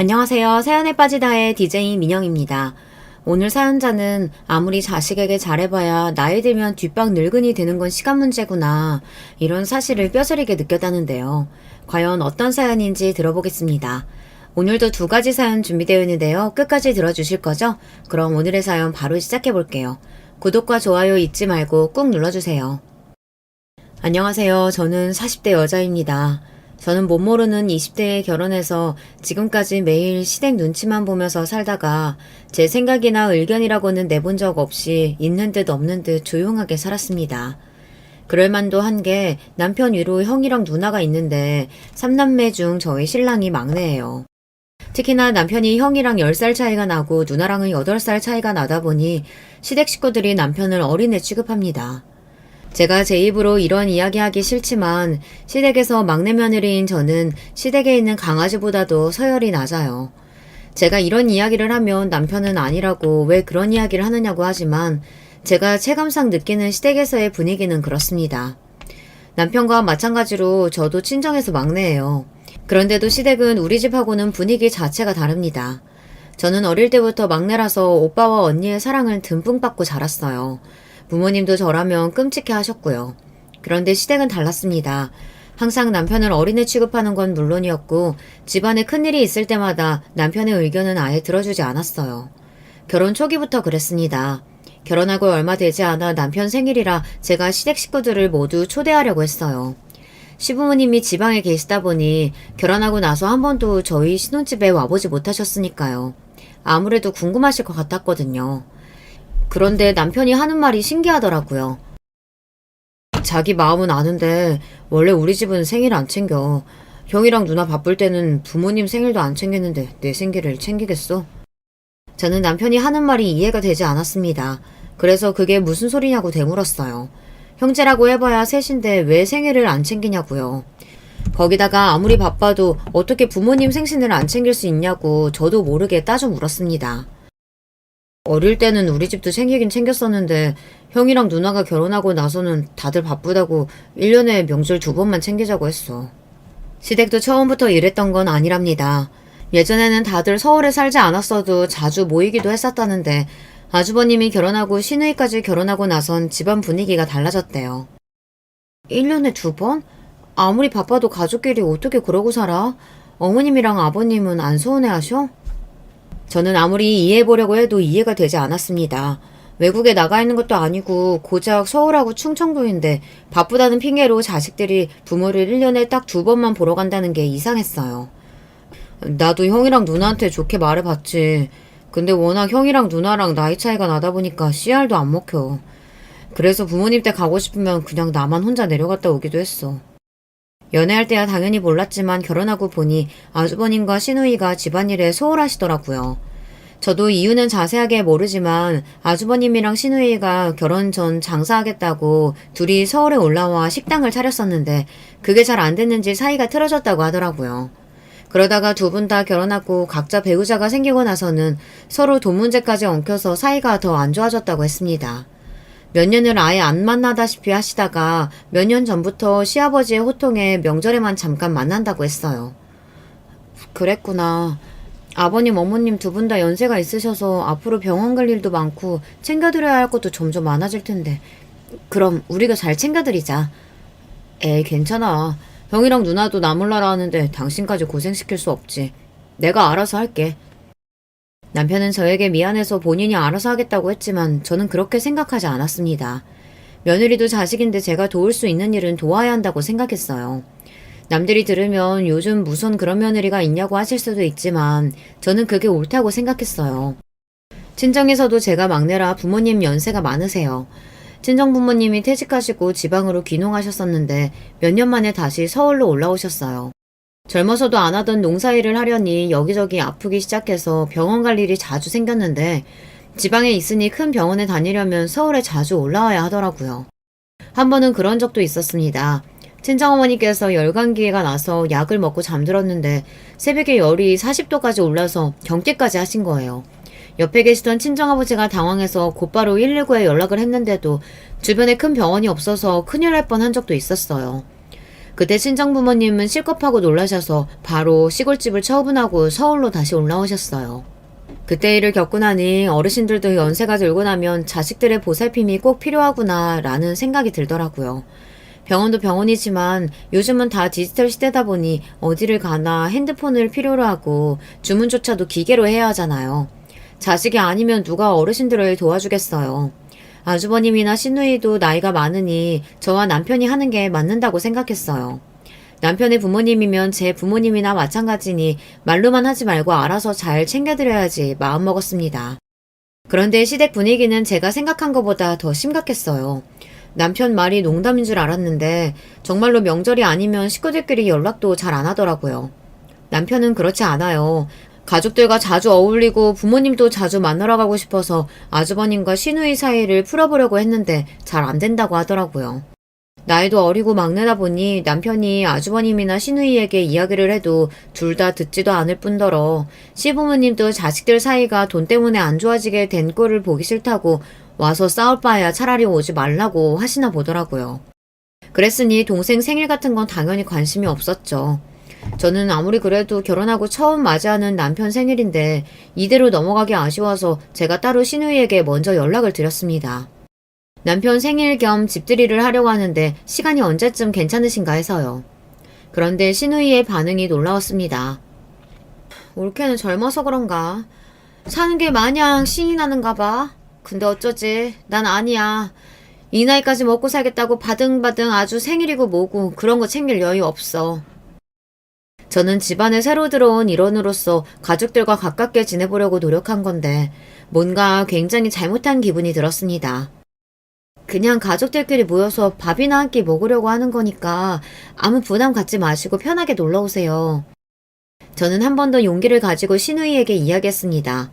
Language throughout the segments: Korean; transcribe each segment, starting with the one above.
안녕하세요. 사연에 빠지다의 DJ 민영입니다. 오늘 사연자는 아무리 자식에게 잘해봐야 나이 들면 뒷방 늙은이 되는 건 시간 문제구나. 이런 사실을 뼈저리게 느꼈다는데요. 과연 어떤 사연인지 들어보겠습니다. 오늘도 두 가지 사연 준비되어 있는데요. 끝까지 들어주실 거죠? 그럼 오늘의 사연 바로 시작해 볼게요. 구독과 좋아요 잊지 말고 꾹 눌러주세요. 안녕하세요. 저는 40대 여자입니다. 저는 못 모르는 20대에 결혼해서 지금까지 매일 시댁 눈치만 보면서 살다가 제 생각이나 의견이라고는 내본 적 없이 있는 듯 없는 듯 조용하게 살았습니다. 그럴만도 한 게 남편 위로 형이랑 누나가 있는데 3남매 중 저희 신랑이 막내예요. 특히나 남편이 형이랑 10살 차이가 나고 누나랑은 8살 차이가 나다 보니 시댁 식구들이 남편을 어린애 취급합니다. 제가 제 입으로 이런 이야기하기 싫지만 시댁에서 막내 며느리인 저는 시댁에 있는 강아지보다도 서열이 낮아요. 제가 이런 이야기를 하면 남편은 아니라고 왜 그런 이야기를 하느냐고 하지만 제가 체감상 느끼는 시댁에서의 분위기는 그렇습니다. 남편과 마찬가지로 저도 친정에서 막내예요. 그런데도 시댁은 우리 집하고는 분위기 자체가 다릅니다. 저는 어릴 때부터 막내라서 오빠와 언니의 사랑을 듬뿍 받고 자랐어요. 부모님도 저라면 끔찍해 하셨고요. 그런데 시댁은 달랐습니다. 항상 남편을 어린애 취급하는 건 물론이었고 집안에 큰일이 있을 때마다 남편의 의견은 아예 들어주지 않았어요. 결혼 초기부터 그랬습니다. 결혼하고 얼마 되지 않아 남편 생일이라 제가 시댁 식구들을 모두 초대하려고 했어요. 시부모님이 지방에 계시다 보니 결혼하고 나서 한 번도 저희 신혼집에 와보지 못하셨으니까요. 아무래도 궁금하실 것 같았거든요. 그런데 남편이 하는 말이 신기하더라고요. 자기 마음은 아는데 원래 우리 집은 생일 안 챙겨. 형이랑 누나 바쁠 때는 부모님 생일도 안 챙겼는데 내 생일을 챙기겠어? 저는 남편이 하는 말이 이해가 되지 않았습니다. 그래서 그게 무슨 소리냐고 되물었어요. 형제라고 해봐야 셋인데 왜 생일을 안 챙기냐고요. 거기다가 아무리 바빠도 어떻게 부모님 생신을 안 챙길 수 있냐고 저도 모르게 따져 물었습니다. 어릴 때는 우리 집도 챙기긴 챙겼었는데 형이랑 누나가 결혼하고 나서는 다들 바쁘다고 1년에 명절 2번만 챙기자고 했어. 시댁도 처음부터 이랬던 건 아니랍니다. 예전에는 다들 서울에 살지 않았어도 자주 모이기도 했었다는데 아주버님이 결혼하고 시누이까지 결혼하고 나선 집안 분위기가 달라졌대요. 1년에 2번? 아무리 바빠도 가족끼리 어떻게 그러고 살아? 어머님이랑 아버님은 안 서운해하셔? 저는 아무리 이해해보려고 해도 이해가 되지 않았습니다. 외국에 나가 있는 것도 아니고 고작 서울하고 충청도인데 바쁘다는 핑계로 자식들이 부모를 1년에 딱 2번만 보러 간다는 게 이상했어요. 나도 형이랑 누나한테 좋게 말해봤지. 근데 워낙 형이랑 누나랑 나이 차이가 나다 보니까 씨알도 안 먹혀. 그래서 부모님 댁 가고 싶으면 그냥 나만 혼자 내려갔다 오기도 했어. 연애할 때야 당연히 몰랐지만 결혼하고 보니 아주버님과 시누이가 집안일에 소홀하시더라고요. 저도 이유는 자세하게 모르지만 아주버님이랑 시누이가 결혼 전 장사하겠다고 둘이 서울에 올라와 식당을 차렸었는데 그게 잘 안 됐는지 사이가 틀어졌다고 하더라고요. 그러다가 두 분 다 결혼하고 각자 배우자가 생기고 나서는 서로 돈 문제까지 엉켜서 사이가 더 안 좋아졌다고 했습니다. 몇 년을 아예 안 만나다시피 하시다가 몇 년 전부터 시아버지의 호통에 명절에만 잠깐 만난다고 했어요. 그랬구나. 아버님, 어머님 두 분 다 연세가 있으셔서 앞으로 병원 갈 일도 많고 챙겨드려야 할 것도 점점 많아질 텐데. 그럼 우리가 잘 챙겨드리자. 에이, 괜찮아. 형이랑 누나도 나 몰라라 하는데 당신까지 고생시킬 수 없지. 내가 알아서 할게. 남편은 저에게 미안해서 본인이 알아서 하겠다고 했지만 저는 그렇게 생각하지 않았습니다. 며느리도 자식인데 제가 도울 수 있는 일은 도와야 한다고 생각했어요. 남들이 들으면 요즘 무슨 그런 며느리가 있냐고 하실 수도 있지만 저는 그게 옳다고 생각했어요. 친정에서도 제가 막내라 부모님 연세가 많으세요. 친정 부모님이 퇴직하시고 지방으로 귀농하셨었는데 몇 년 만에 다시 서울로 올라오셨어요. 젊어서도 안 하던 농사일을 하려니 여기저기 아프기 시작해서 병원 갈 일이 자주 생겼는데 지방에 있으니 큰 병원에 다니려면 서울에 자주 올라와야 하더라고요. 한 번은 그런 적도 있었습니다. 친정어머니께서 열감기가 나서 약을 먹고 잠들었는데 새벽에 열이 40도까지 올라서 경기까지 하신 거예요. 옆에 계시던 친정아버지가 당황해서 곧바로 119에 연락을 했는데도 주변에 큰 병원이 없어서 큰일 날 뻔한 적도 있었어요. 그때 친정부모님은 실컷하고 놀라셔서 바로 시골집을 처분하고 서울로 다시 올라오셨어요. 그때 일을 겪고 나니 어르신들도 연세가 들고 나면 자식들의 보살핌이 꼭 필요하구나 라는 생각이 들더라고요. 병원도 병원이지만 요즘은 다 디지털 시대다 보니 어디를 가나 핸드폰을 필요로 하고 주문조차도 기계로 해야 하잖아요. 자식이 아니면 누가 어르신들을 도와주겠어요. 아주버님이나 시누이도 나이가 많으니 저와 남편이 하는 게 맞는다고 생각했어요. 남편의 부모님이면 제 부모님이나 마찬가지니 말로만 하지 말고 알아서 잘 챙겨드려야지 마음먹었습니다. 그런데 시댁 분위기는 제가 생각한 것보다 더 심각했어요. 남편 말이 농담인 줄 알았는데 정말로 명절이 아니면 식구들끼리 연락도 잘 안 하더라고요. 남편은 그렇지 않아요. 가족들과 자주 어울리고 부모님도 자주 만나러 가고 싶어서 아주버님과 시누이 사이를 풀어보려고 했는데 잘 안 된다고 하더라고요. 나이도 어리고 막내다 보니 남편이 아주버님이나 시누이에게 이야기를 해도 둘 다 듣지도 않을 뿐더러 시부모님도 자식들 사이가 돈 때문에 안 좋아지게 된 꼴을 보기 싫다고 와서 싸울 바에야 차라리 오지 말라고 하시나 보더라고요. 그랬으니 동생 생일 같은 건 당연히 관심이 없었죠. 저는 아무리 그래도 결혼하고 처음 맞이하는 남편 생일인데 이대로 넘어가기 아쉬워서 제가 따로 시누이에게 먼저 연락을 드렸습니다. 남편 생일 겸 집들이를 하려고 하는데 시간이 언제쯤 괜찮으신가 해서요. 그런데 시누이의 반응이 놀라웠습니다. 올케는 젊어서 그런가? 사는 게 마냥 신이 나는가 봐. 근데 어쩌지? 난 아니야. 이 나이까지 먹고 살겠다고 바등바등 아주 생일이고 뭐고 그런 거 챙길 여유 없어. 저는 집안에 새로 들어온 일원으로서 가족들과 가깝게 지내보려고 노력한 건데 뭔가 굉장히 잘못한 기분이 들었습니다. 그냥 가족들끼리 모여서 밥이나 한 끼 먹으려고 하는 거니까 아무 부담 갖지 마시고 편하게 놀러 오세요. 저는 한 번 더 용기를 가지고 시누이에게 이야기했습니다.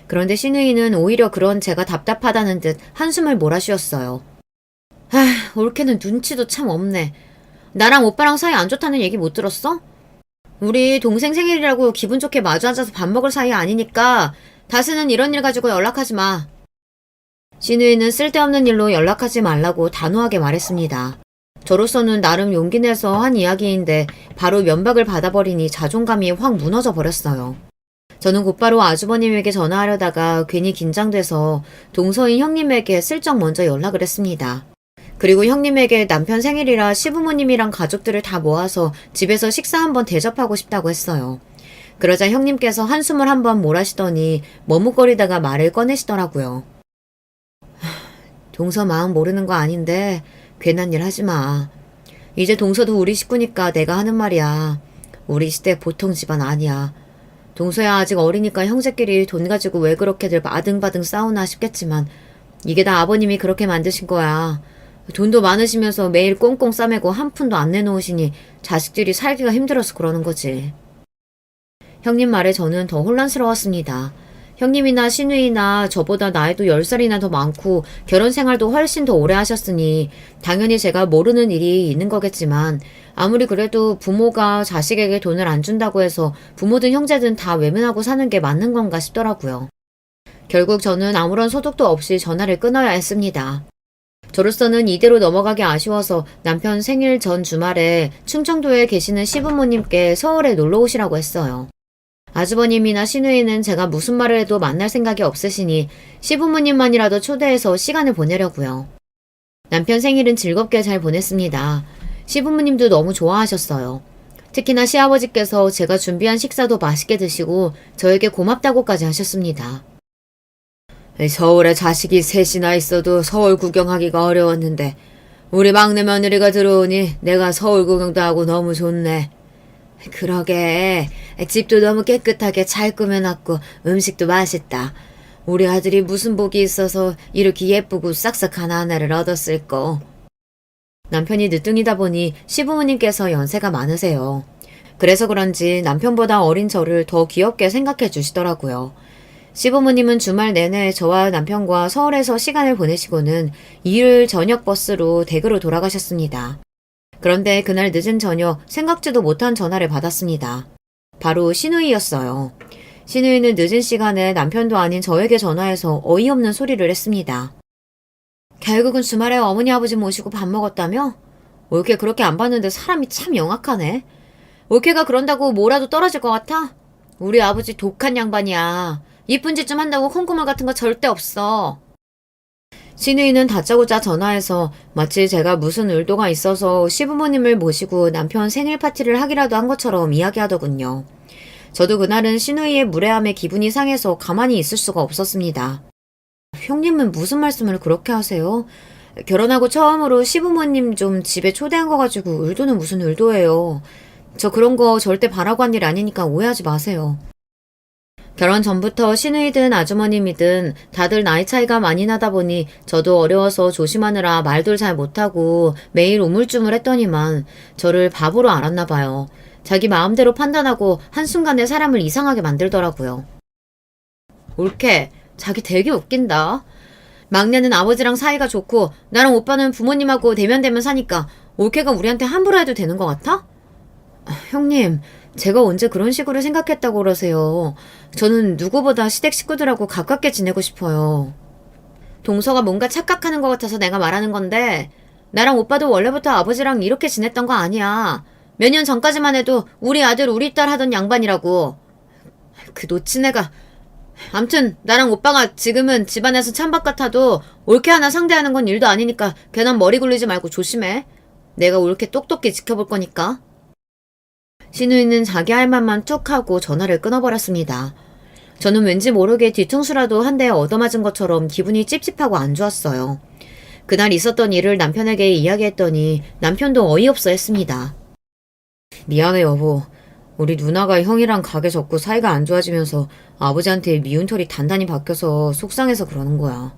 그런데 시누이는 오히려 그런 제가 답답하다는 듯 한숨을 몰아쉬었어요. 올케는 눈치도 참 없네. 나랑 오빠랑 사이 안 좋다는 얘기 못 들었어? 우리 동생 생일이라고 기분 좋게 마주 앉아서 밥 먹을 사이 아니니까 다시는 이런 일 가지고 연락하지 마. 시누이는 쓸데없는 일로 연락하지 말라고 단호하게 말했습니다. 저로서는 나름 용기 내서 한 이야기인데 바로 면박을 받아버리니 자존감이 확 무너져 버렸어요. 저는 곧바로 아주버님에게 전화하려다가 괜히 긴장돼서 동서인 형님에게 슬쩍 먼저 연락을 했습니다. 그리고 형님에게 남편 생일이라 시부모님이랑 가족들을 다 모아서 집에서 식사 한번 대접하고 싶다고 했어요. 그러자 형님께서 한숨을 한번 몰아쉬더니 머뭇거리다가 말을 꺼내시더라고요. 동서 마음 모르는 거 아닌데 괜한 일 하지 마. 이제 동서도 우리 식구니까 내가 하는 말이야. 우리 시댁 보통 집안 아니야. 동서야 아직 어리니까 형제끼리 돈 가지고 왜 그렇게들 바등바등 싸우나 싶겠지만 이게 다 아버님이 그렇게 만드신 거야. 돈도 많으시면서 매일 꽁꽁 싸매고 한 푼도 안 내놓으시니 자식들이 살기가 힘들어서 그러는 거지. 형님 말에 저는 더 혼란스러웠습니다. 형님이나 시누이나 저보다 나이도 10살이나 더 많고 결혼 생활도 훨씬 더 오래 하셨으니 당연히 제가 모르는 일이 있는 거겠지만 아무리 그래도 부모가 자식에게 돈을 안 준다고 해서 부모든 형제든 다 외면하고 사는 게 맞는 건가 싶더라고요. 결국 저는 아무런 소득도 없이 전화를 끊어야 했습니다. 저로서는 이대로 넘어가기 아쉬워서 남편 생일 전 주말에 충청도에 계시는 시부모님께 서울에 놀러 오시라고 했어요. 아주버님이나 시누이는 제가 무슨 말을 해도 만날 생각이 없으시니 시부모님만이라도 초대해서 시간을 보내려고요. 남편 생일은 즐겁게 잘 보냈습니다. 시부모님도 너무 좋아하셨어요. 특히나 시아버지께서 제가 준비한 식사도 맛있게 드시고 저에게 고맙다고까지 하셨습니다. 서울에 자식이 셋이나 있어도 서울 구경하기가 어려웠는데 우리 막내 며느리가 들어오니 내가 서울 구경도 하고 너무 좋네. 그러게 집도 너무 깨끗하게 잘 꾸며놨고 음식도 맛있다. 우리 아들이 무슨 복이 있어서 이렇게 예쁘고 싹싹한 아내를 얻었을꼬. 남편이 늦둥이다 보니 시부모님께서 연세가 많으세요. 그래서 그런지 남편보다 어린 저를 더 귀엽게 생각해 주시더라고요. 시부모님은 주말 내내 저와 남편과 서울에서 시간을 보내시고는 일요일 저녁 버스로 댁으로 돌아가셨습니다. 그런데 그날 늦은 저녁 생각지도 못한 전화를 받았습니다. 바로 시누이였어요. 시누이는 늦은 시간에 남편도 아닌 저에게 전화해서 어이없는 소리를 했습니다. 결국은 주말에 어머니 아버지 모시고 밥 먹었다며? 올케 그렇게 안 봤는데 사람이 참 영악하네. 올케가 그런다고 뭐라도 떨어질 것 같아? 우리 아버지 독한 양반이야. 이쁜 짓 좀 한다고 콩고물 같은 거 절대 없어. 신우이는 다짜고짜 전화해서 마치 제가 무슨 의도가 있어서 시부모님을 모시고 남편 생일 파티를 하기라도 한 것처럼 이야기하더군요. 저도 그날은 신우이의 무례함에 기분이 상해서 가만히 있을 수가 없었습니다. 형님은 무슨 말씀을 그렇게 하세요? 결혼하고 처음으로 시부모님 좀 집에 초대한 거 가지고 의도는 무슨 의도예요. 저 그런 거 절대 바라고 한 일 아니니까 오해하지 마세요. 결혼 전부터 시누이든 아주머님이든 다들 나이 차이가 많이 나다 보니 저도 어려워서 조심하느라 말도 잘 못하고 매일 우물쭈물했더니만 저를 바보로 알았나 봐요. 자기 마음대로 판단하고 한순간에 사람을 이상하게 만들더라고요. 올케, 자기 되게 웃긴다. 막내는 아버지랑 사이가 좋고 나랑 오빠는 부모님하고 대면대면 사니까 올케가 우리한테 함부로 해도 되는 것 같아? 형님, 제가 언제 그런 식으로 생각했다고 그러세요. 저는 누구보다 시댁 식구들하고 가깝게 지내고 싶어요. 동서가 뭔가 착각하는 것 같아서 내가 말하는 건데 나랑 오빠도 원래부터 아버지랑 이렇게 지냈던 거 아니야. 몇 년 전까지만 해도 우리 아들 우리 딸 하던 양반이라고. 그 놓친 애가. 암튼 나랑 오빠가 지금은 집안에서 찬밥 같아도 올케 하나 상대하는 건 일도 아니니까 괜한 머리 굴리지 말고 조심해. 내가 올케 똑똑히 지켜볼 거니까. 신우이는 자기 할 말만 툭 하고 전화를 끊어버렸습니다. 저는 왠지 모르게 뒤통수라도 한 대 얻어맞은 것처럼 기분이 찝찝하고 안 좋았어요. 그날 있었던 일을 남편에게 이야기했더니 남편도 어이없어 했습니다. 미안해 여보. 우리 누나가 형이랑 가게 접고 사이가 안 좋아지면서 아버지한테 미운 털이 단단히 박혀서 속상해서 그러는 거야.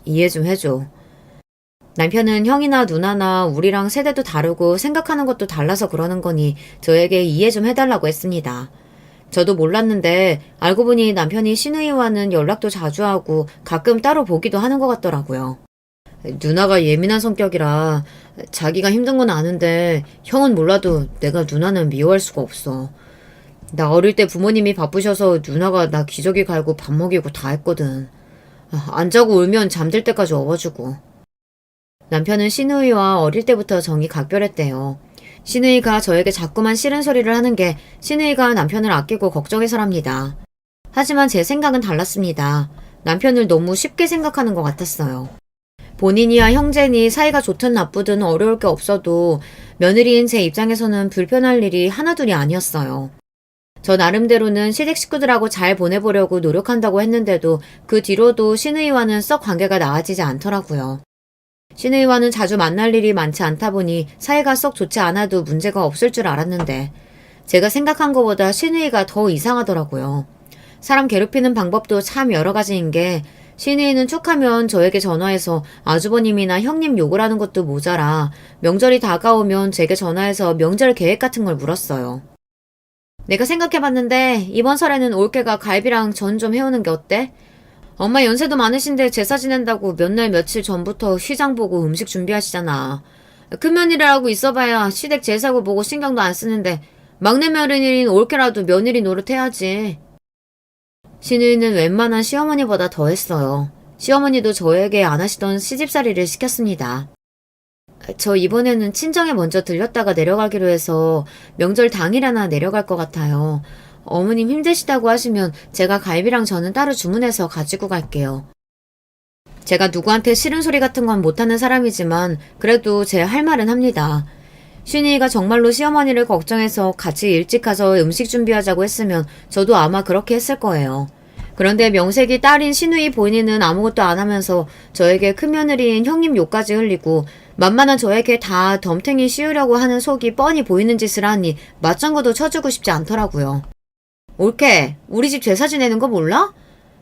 이해 좀 해줘. 남편은 형이나 누나나 우리랑 세대도 다르고 생각하는 것도 달라서 그러는 거니 저에게 이해 좀 해달라고 했습니다. 저도 몰랐는데 알고 보니 남편이 시누이와는 연락도 자주 하고 가끔 따로 보기도 하는 것 같더라고요. 누나가 예민한 성격이라 자기가 힘든 건 아는데 형은 몰라도 내가 누나는 미워할 수가 없어. 나 어릴 때 부모님이 바쁘셔서 누나가 나 기저귀 갈고 밥 먹이고 다 했거든. 안 자고 울면 잠들 때까지 업어주고. 남편은 시누이와 어릴 때부터 정이 각별했대요. 시누이가 저에게 자꾸만 싫은 소리를 하는 게 시누이가 남편을 아끼고 걱정해서랍니다. 하지만 제 생각은 달랐습니다. 남편을 너무 쉽게 생각하는 것 같았어요. 본인이야 형제니 사이가 좋든 나쁘든 어려울 게 없어도 며느리인 제 입장에서는 불편할 일이 하나둘이 아니었어요. 저 나름대로는 시댁 식구들하고 잘 보내보려고 노력한다고 했는데도 그 뒤로도 시누이와는 썩 관계가 나아지지 않더라고요. 시누이와는 자주 만날 일이 많지 않다 보니 사이가 썩 좋지 않아도 문제가 없을 줄 알았는데 제가 생각한 것보다 시누이가 더 이상하더라고요. 사람 괴롭히는 방법도 참 여러 가지인 게 시누이는 툭하면 저에게 전화해서 아주버님이나 형님 욕을 하는 것도 모자라 명절이 다가오면 제게 전화해서 명절 계획 같은 걸 물었어요. 내가 생각해봤는데 이번 설에는 올케가 갈비랑 전 좀 해오는 게 어때? 엄마 연세도 많으신데 제사 지낸다고 몇 날 며칠 전부터 시장 보고 음식 준비하시잖아. 큰며느리라고 있어봐야 시댁 제사고 보고 신경도 안 쓰는데 막내 며느리인 올케라도 며느리 노릇해야지. 시누이는 웬만한 시어머니보다 더 했어요. 시어머니도 저에게 안 하시던 시집살이를 시켰습니다. 저 이번에는 친정에 먼저 들렸다가 내려가기로 해서 명절 당일에나 내려갈 것 같아요. 어머님 힘드시다고 하시면 제가 갈비랑 저는 따로 주문해서 가지고 갈게요. 제가 누구한테 싫은 소리 같은 건 못하는 사람이지만 그래도 제 할 말은 합니다. 슈니가 정말로 시어머니를 걱정해서 같이 일찍 가서 음식 준비하자고 했으면 저도 아마 그렇게 했을 거예요. 그런데 명색이 딸인 시누이 본인은 아무것도 안 하면서 저에게 큰며느리인 형님 욕까지 흘리고 만만한 저에게 다 덤탱이 씌우려고 하는 속이 뻔히 보이는 짓을 하니 맞장구도 쳐주고 싶지 않더라고요. 올케, 우리 집 제사 지내는 거 몰라?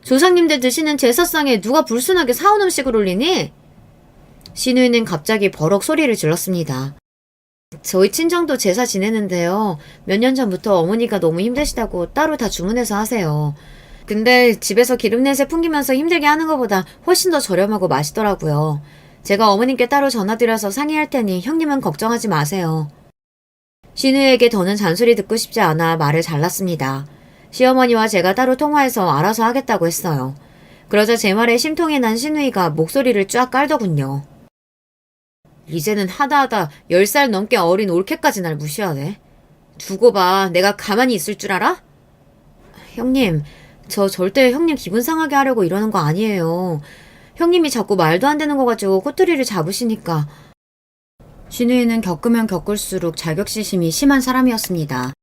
조상님들 드시는 제사상에 누가 불순하게 사온 음식을 올리니? 시누이는 갑자기 버럭 소리를 질렀습니다. 저희 친정도 제사 지내는데요. 몇 년 전부터 어머니가 너무 힘드시다고 따로 다 주문해서 하세요. 근데 집에서 기름냄새 풍기면서 힘들게 하는 것보다 훨씬 더 저렴하고 맛있더라고요. 제가 어머님께 따로 전화드려서 상의할 테니 형님은 걱정하지 마세요. 시누이에게 더는 잔소리 듣고 싶지 않아 말을 잘랐습니다. 시어머니와 제가 따로 통화해서 알아서 하겠다고 했어요. 그러자 제 말에 심통이 난 시누이가 목소리를 쫙 깔더군요. 이제는 하다하다 10살 넘게 어린 올케까지 날 무시하네. 두고 봐. 내가 가만히 있을 줄 알아? 형님, 저 절대 형님 기분 상하게 하려고 이러는 거 아니에요. 형님이 자꾸 말도 안 되는 거 가지고 꼬투리를 잡으시니까. 신우이는 겪으면 겪을수록 자격지심이 심한 사람이었습니다.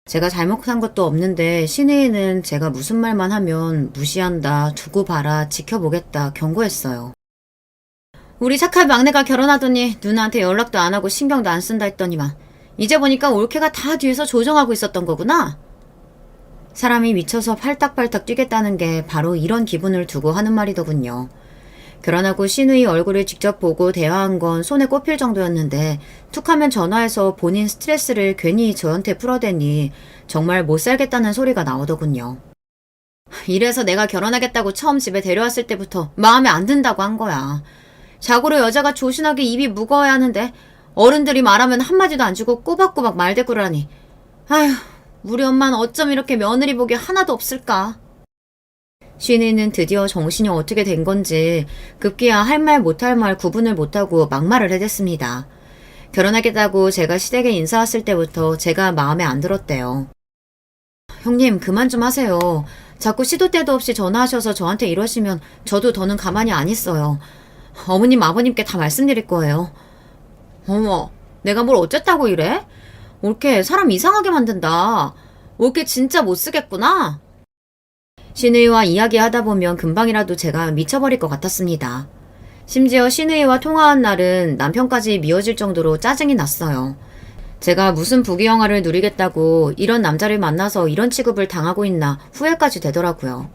제가 잘못한 것도 없는데 신우이는 제가 무슨 말만 하면 무시한다, 두고 봐라, 지켜보겠다 경고했어요. 우리 착한 막내가 결혼하더니 누나한테 연락도 안 하고 신경도 안 쓴다 했더니만 이제 보니까 올케가 다 뒤에서 조정하고 있었던 거구나. 사람이 미쳐서 팔딱팔딱 뛰겠다는 게 바로 이런 기분을 두고 하는 말이더군요. 결혼하고 신우이 얼굴을 직접 보고 대화한 건 손에 꼽힐 정도였는데 툭하면 전화해서 본인 스트레스를 괜히 저한테 풀어대니 정말 못 살겠다는 소리가 나오더군요. 이래서 내가 결혼하겠다고 처음 집에 데려왔을 때부터 마음에 안 든다고 한 거야. 자고로 여자가 조신하게 입이 무거워야 하는데 어른들이 말하면 한마디도 안 주고 꼬박꼬박 말대꾸라니. 아휴, 우리 엄마는 어쩜 이렇게 며느리 복이 하나도 없을까. 신이는 드디어 정신이 어떻게 된 건지 급기야 할 말 못할 말 구분을 못하고 막말을 해댔습니다. 결혼하겠다고 제가 시댁에 인사 왔을 때부터 제가 마음에 안 들었대요. 형님 그만 좀 하세요. 자꾸 시도 때도 없이 전화하셔서 저한테 이러시면 저도 더는 가만히 안 있어요. 어머님 아버님께 다 말씀드릴 거예요. 어머, 내가 뭘 어쨌다고 이래? 올케 사람 이상하게 만든다. 올케 진짜 못 쓰겠구나. 신우이와 이야기하다 보면 금방이라도 제가 미쳐버릴 것 같았습니다. 심지어 신우이와 통화한 날은 남편까지 미워질 정도로 짜증이 났어요. 제가 무슨 부귀영화를 누리겠다고 이런 남자를 만나서 이런 취급을 당하고 있나 후회까지 되더라고요.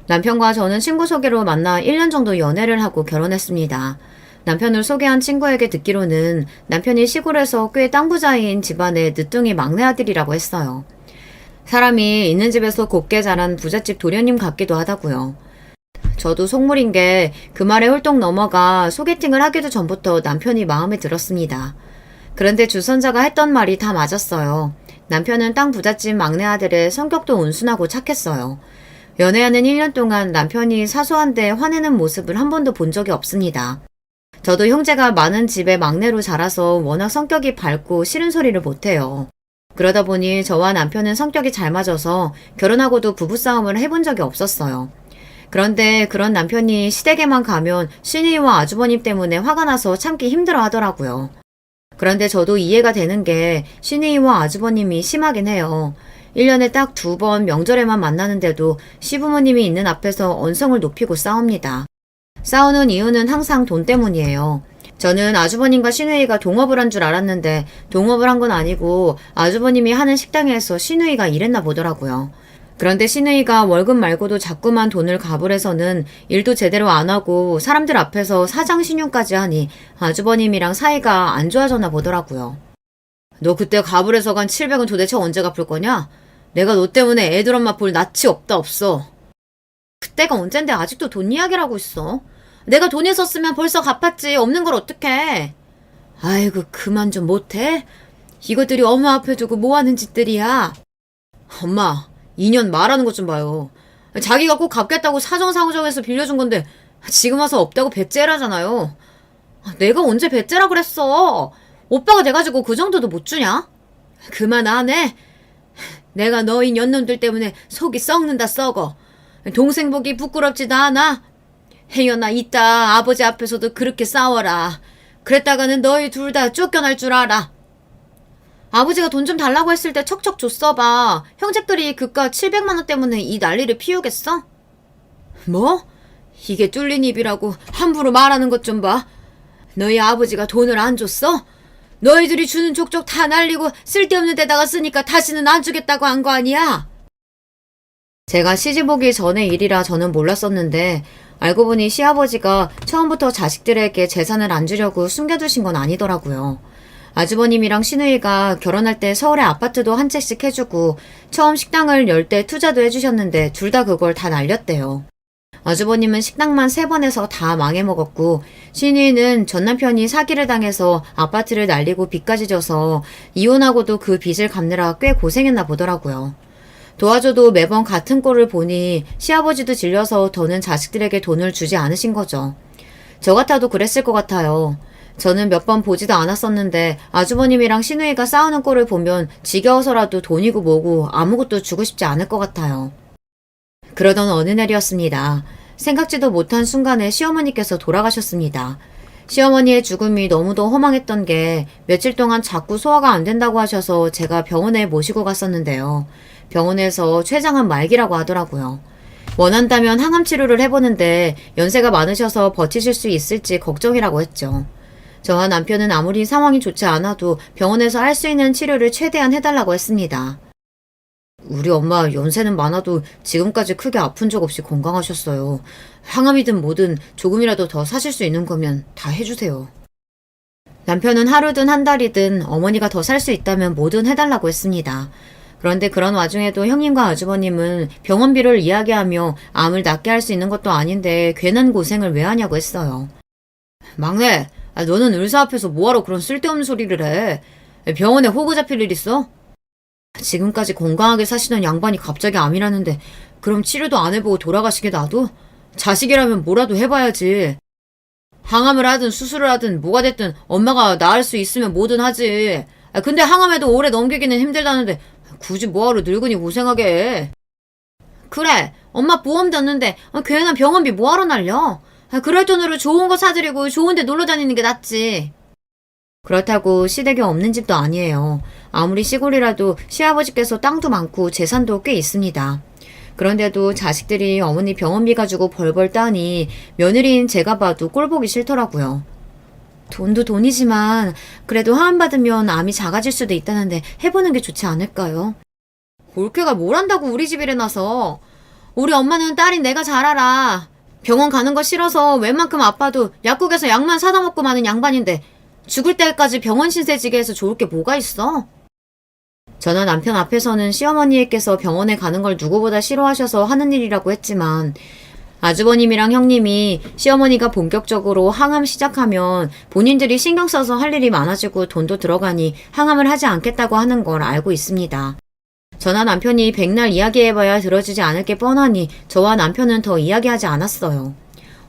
남편과 저는 친구 소개로 만나 1년 정도 연애를 하고 결혼했습니다. 남편을 소개한 친구에게 듣기로는 남편이 시골에서 꽤 땅부자인 집안의 늦둥이 막내 아들이라고 했어요. 사람이 있는 집에서 곱게 자란 부잣집 도련님 같기도 하다고요. 저도 속물인 게 그 말에 홀떡 넘어가 소개팅을 하기도 전부터 남편이 마음에 들었습니다. 그런데 주선자가 했던 말이 다 맞았어요. 남편은 땅 부잣집 막내 아들의 성격도 온순하고 착했어요. 연애하는 1년 동안 남편이 사소한데 화내는 모습을 한 번도 본 적이 없습니다. 저도 형제가 많은 집의 막내로 자라서 워낙 성격이 밝고 싫은 소리를 못해요. 그러다 보니 저와 남편은 성격이 잘 맞아서 결혼하고도 부부싸움을 해본 적이 없었어요. 그런데 그런 남편이 시댁에만 가면 신우이와 아주버님 때문에 화가 나서 참기 힘들어 하더라고요. 그런데 저도 이해가 되는 게 신우이와 아주버님이 심하긴 해요. 1년에 딱 2번 명절에만 만나는데도 시부모님이 있는 앞에서 언성을 높이고 싸웁니다. 싸우는 이유는 항상 돈 때문이에요. 저는 아주버님과 신우이가 동업을 한 줄 알았는데 동업을 한 건 아니고 아주버님이 하는 식당에서 신우이가 일했나 보더라고요. 그런데 신우이가 월급 말고도 자꾸만 돈을 가불해서는 일도 제대로 안 하고 사람들 앞에서 사장 신용까지 하니 아주버님이랑 사이가 안 좋아졌나 보더라고요. 너 그때 가불해서 간 700은 도대체 언제 갚을 거냐? 내가 너 때문에 애들 엄마 볼 낯이 없다 없어. 그때가 언젠데 아직도 돈 이야기를 하고 있어. 내가 돈 있었으면 벌써 갚았지. 없는 걸 어떡해. 아이고 그만 좀 못해? 이것들이 엄마 앞에 두고 뭐하는 짓들이야. 엄마 2년 말하는 것 좀 봐요. 자기가 꼭 갚겠다고 사정사정해서 빌려준 건데 지금 와서 없다고 배째라잖아요. 내가 언제 배째라 그랬어. 오빠가 돼가지고 그 정도도 못 주냐? 그만 안 해. 내가 너희 년놈들 때문에 속이 썩는다 썩어. 동생 보기 부끄럽지도 않아? 혜연아 이따 아버지 앞에서도 그렇게 싸워라. 그랬다가는 너희 둘 다 쫓겨날 줄 알아. 아버지가 돈 좀 달라고 했을 때 척척 줬어봐. 형제들이 그깟 700만 원 때문에 이 난리를 피우겠어? 뭐? 이게 뚫린 입이라고 함부로 말하는 것 좀 봐. 너희 아버지가 돈을 안 줬어? 너희들이 주는 족족 다 날리고 쓸데없는 데다가 쓰니까 다시는 안 주겠다고 한 거 아니야? 제가 시집 오기 전의 일이라 저는 몰랐었는데 알고 보니 시아버지가 처음부터 자식들에게 재산을 안 주려고 숨겨두신 건 아니더라고요. 아주버님이랑 신우이가 결혼할 때 서울에 아파트도 한 채씩 해주고 처음 식당을 열 때 투자도 해주셨는데 둘 다 그걸 다 날렸대요. 아주버님은 식당만 3번 해서 다 망해먹었고 신우이는 전 남편이 사기를 당해서 아파트를 날리고 빚까지 져서 이혼하고도 그 빚을 갚느라 꽤 고생했나 보더라고요. 도와줘도 매번 같은 꼴을 보니 시아버지도 질려서 더는 자식들에게 돈을 주지 않으신 거죠. 저 같아도 그랬을 것 같아요. 저는 몇 번 보지도 않았었는데 아주버님이랑 시누이가 싸우는 꼴을 보면 지겨워서라도 돈이고 뭐고 아무것도 주고 싶지 않을 것 같아요. 그러던 어느 날이었습니다. 생각지도 못한 순간에 시어머니께서 돌아가셨습니다. 시어머니의 죽음이 너무도 허망했던 게 며칠 동안 자꾸 소화가 안 된다고 하셔서 제가 병원에 모시고 갔었는데요. 병원에서 췌장암 말기라고 하더라고요. 원한다면 항암 치료를 해보는데 연세가 많으셔서 버티실 수 있을지 걱정이라고 했죠. 저와 남편은 아무리 상황이 좋지 않아도 병원에서 할 수 있는 치료를 최대한 해달라고 했습니다. 우리 엄마 연세는 많아도 지금까지 크게 아픈 적 없이 건강하셨어요. 항암이든 뭐든 조금이라도 더 사실 수 있는 거면 다 해주세요. 남편은 하루든 한 달이든 어머니가 더 살 수 있다면 뭐든 해달라고 했습니다. 그런데 그런 와중에도 형님과 아주버님은 병원비를 이야기하며 암을 낫게 할 수 있는 것도 아닌데 괜한 고생을 왜 하냐고 했어요. 막내, 너는 의사 앞에서 뭐하러 그런 쓸데없는 소리를 해? 병원에 호구 잡힐 일 있어? 지금까지 건강하게 사시던 양반이 갑자기 암이라는데 그럼 치료도 안 해보고 돌아가시게 놔둬? 자식이라면 뭐라도 해봐야지. 항암을 하든 수술을 하든 뭐가 됐든 엄마가 나을 수 있으면 뭐든 하지. 근데 항암에도 오래 넘기기는 힘들다는데 굳이 뭐하러 늙은이 고생하게 해. 그래, 엄마 보험 뒀는데 괜한 병원비 뭐하러 날려? 그럴 돈으로 좋은 거 사드리고 좋은 데 놀러 다니는 게 낫지. 그렇다고 시댁이 없는 집도 아니에요. 아무리 시골이라도 시아버지께서 땅도 많고 재산도 꽤 있습니다. 그런데도 자식들이 어머니 병원비 가지고 벌벌 따니 며느리인 제가 봐도 꼴보기 싫더라고요. 돈도 돈이지만 그래도 화환 받으면 암이 작아질 수도 있다는데 해보는 게 좋지 않을까요? 올케가 뭘 한다고 우리 집 일에 나서. 우리 엄마는 딸인 내가 잘 알아. 병원 가는 거 싫어서 웬만큼 아파도 약국에서 약만 사다 먹고 마는 양반인데 죽을 때까지 병원 신세 지게 해서 좋을 게 뭐가 있어? 저는 남편 앞에서는 시어머니께서 병원에 가는 걸 누구보다 싫어하셔서 하는 일이라고 했지만 아주버님이랑 형님이 시어머니가 본격적으로 항암 시작하면 본인들이 신경 써서 할 일이 많아지고 돈도 들어가니 항암을 하지 않겠다고 하는 걸 알고 있습니다. 저나 남편이 백날 이야기해봐야 들어주지 않을 게 뻔하니 저와 남편은 더 이야기하지 않았어요.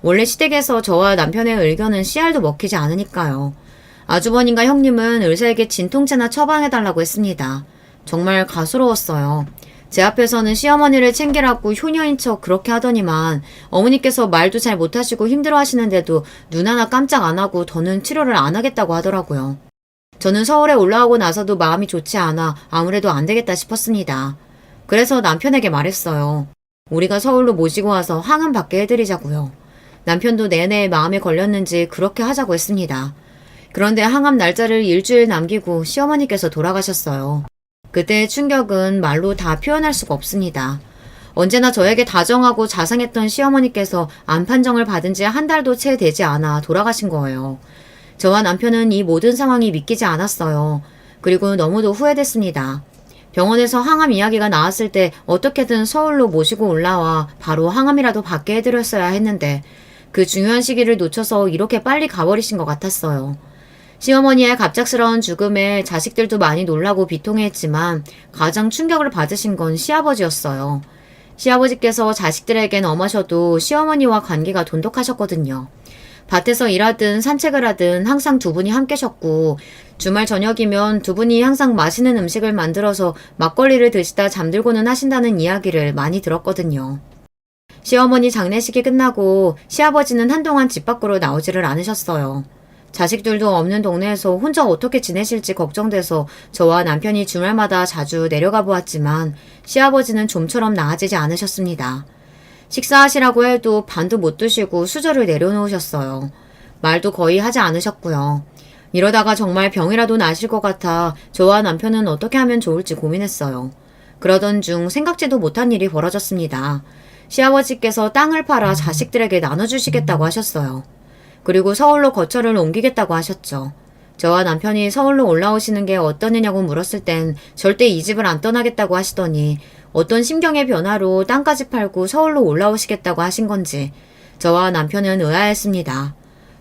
원래 시댁에서 저와 남편의 의견은 씨알도 먹히지 않으니까요. 아주버님과 형님은 의사에게 진통제나 처방해달라고 했습니다. 정말 가스러웠어요. 제 앞에서는 시어머니를 챙기라고 효녀인 척 그렇게 하더니만 어머니께서 말도 잘 못하시고 힘들어하시는데도 눈 하나 깜짝 안 하고 더는 치료를 안 하겠다고 하더라고요. 저는 서울에 올라오고 나서도 마음이 좋지 않아 아무래도 안 되겠다 싶었습니다. 그래서 남편에게 말했어요. 우리가 서울로 모시고 와서 항암 받게 해드리자고요. 남편도 내내 마음에 걸렸는지 그렇게 하자고 했습니다. 그런데 항암 날짜를 일주일 남기고 시어머니께서 돌아가셨어요. 그때의 충격은 말로 다 표현할 수가 없습니다. 언제나 저에게 다정하고 자상했던 시어머니께서 암 판정을 받은 지 한 달도 채 되지 않아 돌아가신 거예요. 저와 남편은 이 모든 상황이 믿기지 않았어요. 그리고 너무도 후회됐습니다. 병원에서 항암 이야기가 나왔을 때 어떻게든 서울로 모시고 올라와 바로 항암이라도 받게 해드렸어야 했는데 그 중요한 시기를 놓쳐서 이렇게 빨리 가버리신 것 같았어요. 시어머니의 갑작스러운 죽음에 자식들도 많이 놀라고 비통해했지만 가장 충격을 받으신 건 시아버지였어요. 시아버지께서 자식들에겐 엄하셔도 시어머니와 관계가 돈독하셨거든요. 밭에서 일하든 산책을 하든 항상 두 분이 함께 셨고 주말 저녁이면 두 분이 항상 맛있는 음식을 만들어서 막걸리를 드시다 잠들고는 하신다는 이야기를 많이 들었거든요. 시어머니 장례식이 끝나고 시아버지는 한동안 집 밖으로 나오지를 않으셨어요. 자식들도 없는 동네에서 혼자 어떻게 지내실지 걱정돼서 저와 남편이 주말마다 자주 내려가 보았지만 시아버지는 좀처럼 나아지지 않으셨습니다. 식사하시라고 해도 반도 못 드시고 수저를 내려놓으셨어요. 말도 거의 하지 않으셨고요. 이러다가 정말 병이라도 나실 것 같아 저와 남편은 어떻게 하면 좋을지 고민했어요. 그러던 중 생각지도 못한 일이 벌어졌습니다. 시아버지께서 땅을 팔아 자식들에게 나눠주시겠다고 하셨어요. 그리고 서울로 거처를 옮기겠다고 하셨죠. 저와 남편이 서울로 올라오시는 게 어떤 애냐고 물었을 땐 절대 이 집을 안 떠나겠다고 하시더니 어떤 심경의 변화로 땅까지 팔고 서울로 올라오시겠다고 하신 건지 저와 남편은 의아했습니다.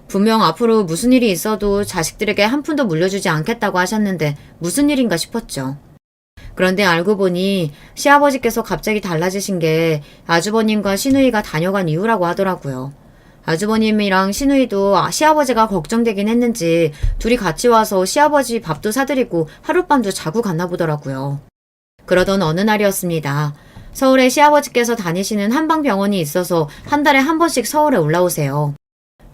분명 앞으로 무슨 일이 있어도 자식들에게 한 푼도 물려주지 않겠다고 하셨는데 무슨 일인가 싶었죠. 그런데 알고 보니 시아버지께서 갑자기 달라지신 게 아주버님과 시누이가 다녀간 이유라고 하더라고요. 아주버님이랑 시누이도 시아버지가 걱정되긴 했는지 둘이 같이 와서 시아버지 밥도 사드리고 하룻밤도 자고 갔나 보더라고요. 그러던 어느 날이었습니다. 서울에 시아버지께서 다니시는 한방병원이 있어서 한 달에 한 번씩 서울에 올라오세요.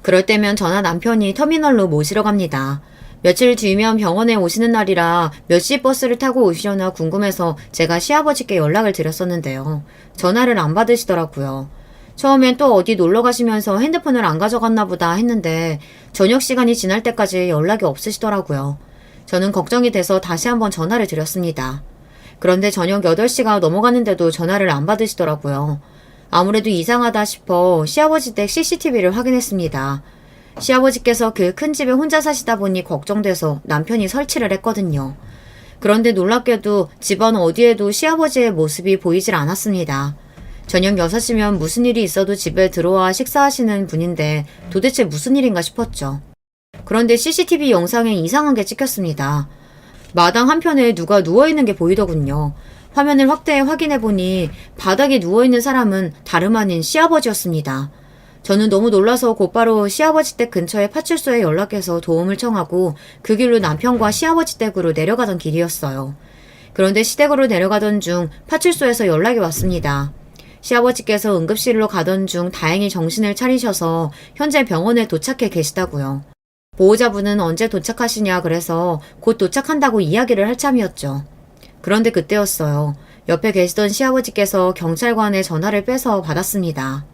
그럴 때면 저나 남편이 터미널로 모시러 갑니다. 며칠 뒤면 병원에 오시는 날이라 몇 시 버스를 타고 오시려나 궁금해서 제가 시아버지께 연락을 드렸었는데요. 전화를 안 받으시더라고요. 처음엔 또 어디 놀러 가시면서 핸드폰을 안 가져갔나 보다 했는데 저녁 시간이 지날 때까지 연락이 없으시더라고요. 저는 걱정이 돼서 다시 한번 전화를 드렸습니다. 그런데 저녁 8시가 넘어가는데도 전화를 안 받으시더라고요. 아무래도 이상하다 싶어 시아버지 댁 CCTV를 확인했습니다. 시아버지께서 그 큰 집에 혼자 사시다 보니 걱정돼서 남편이 설치를 했거든요. 그런데 놀랍게도 집안 어디에도 시아버지의 모습이 보이질 않았습니다. 저녁 6시면 무슨 일이 있어도 집에 들어와 식사하시는 분인데 도대체 무슨 일인가 싶었죠. 그런데 CCTV 영상에 이상한 게 찍혔습니다. 마당 한편에 누가 누워있는 게 보이더군요. 화면을 확대해 확인해보니 바닥에 누워있는 사람은 다름 아닌 시아버지였습니다. 저는 너무 놀라서 곧바로 시아버지 댁 근처의 파출소에 연락해서 도움을 청하고 그 길로 남편과 시아버지 댁으로 내려가던 길이었어요. 그런데 시댁으로 내려가던 중 파출소에서 연락이 왔습니다. 시아버지께서 응급실로 가던 중 다행히 정신을 차리셔서 현재 병원에 도착해 계시다고요. 보호자분은 언제 도착하시냐 그래서 곧 도착한다고 이야기를 할 참이었죠. 그런데 그때였어요. 옆에 계시던 시아버지께서 경찰관의 전화를 빼서 받았습니다.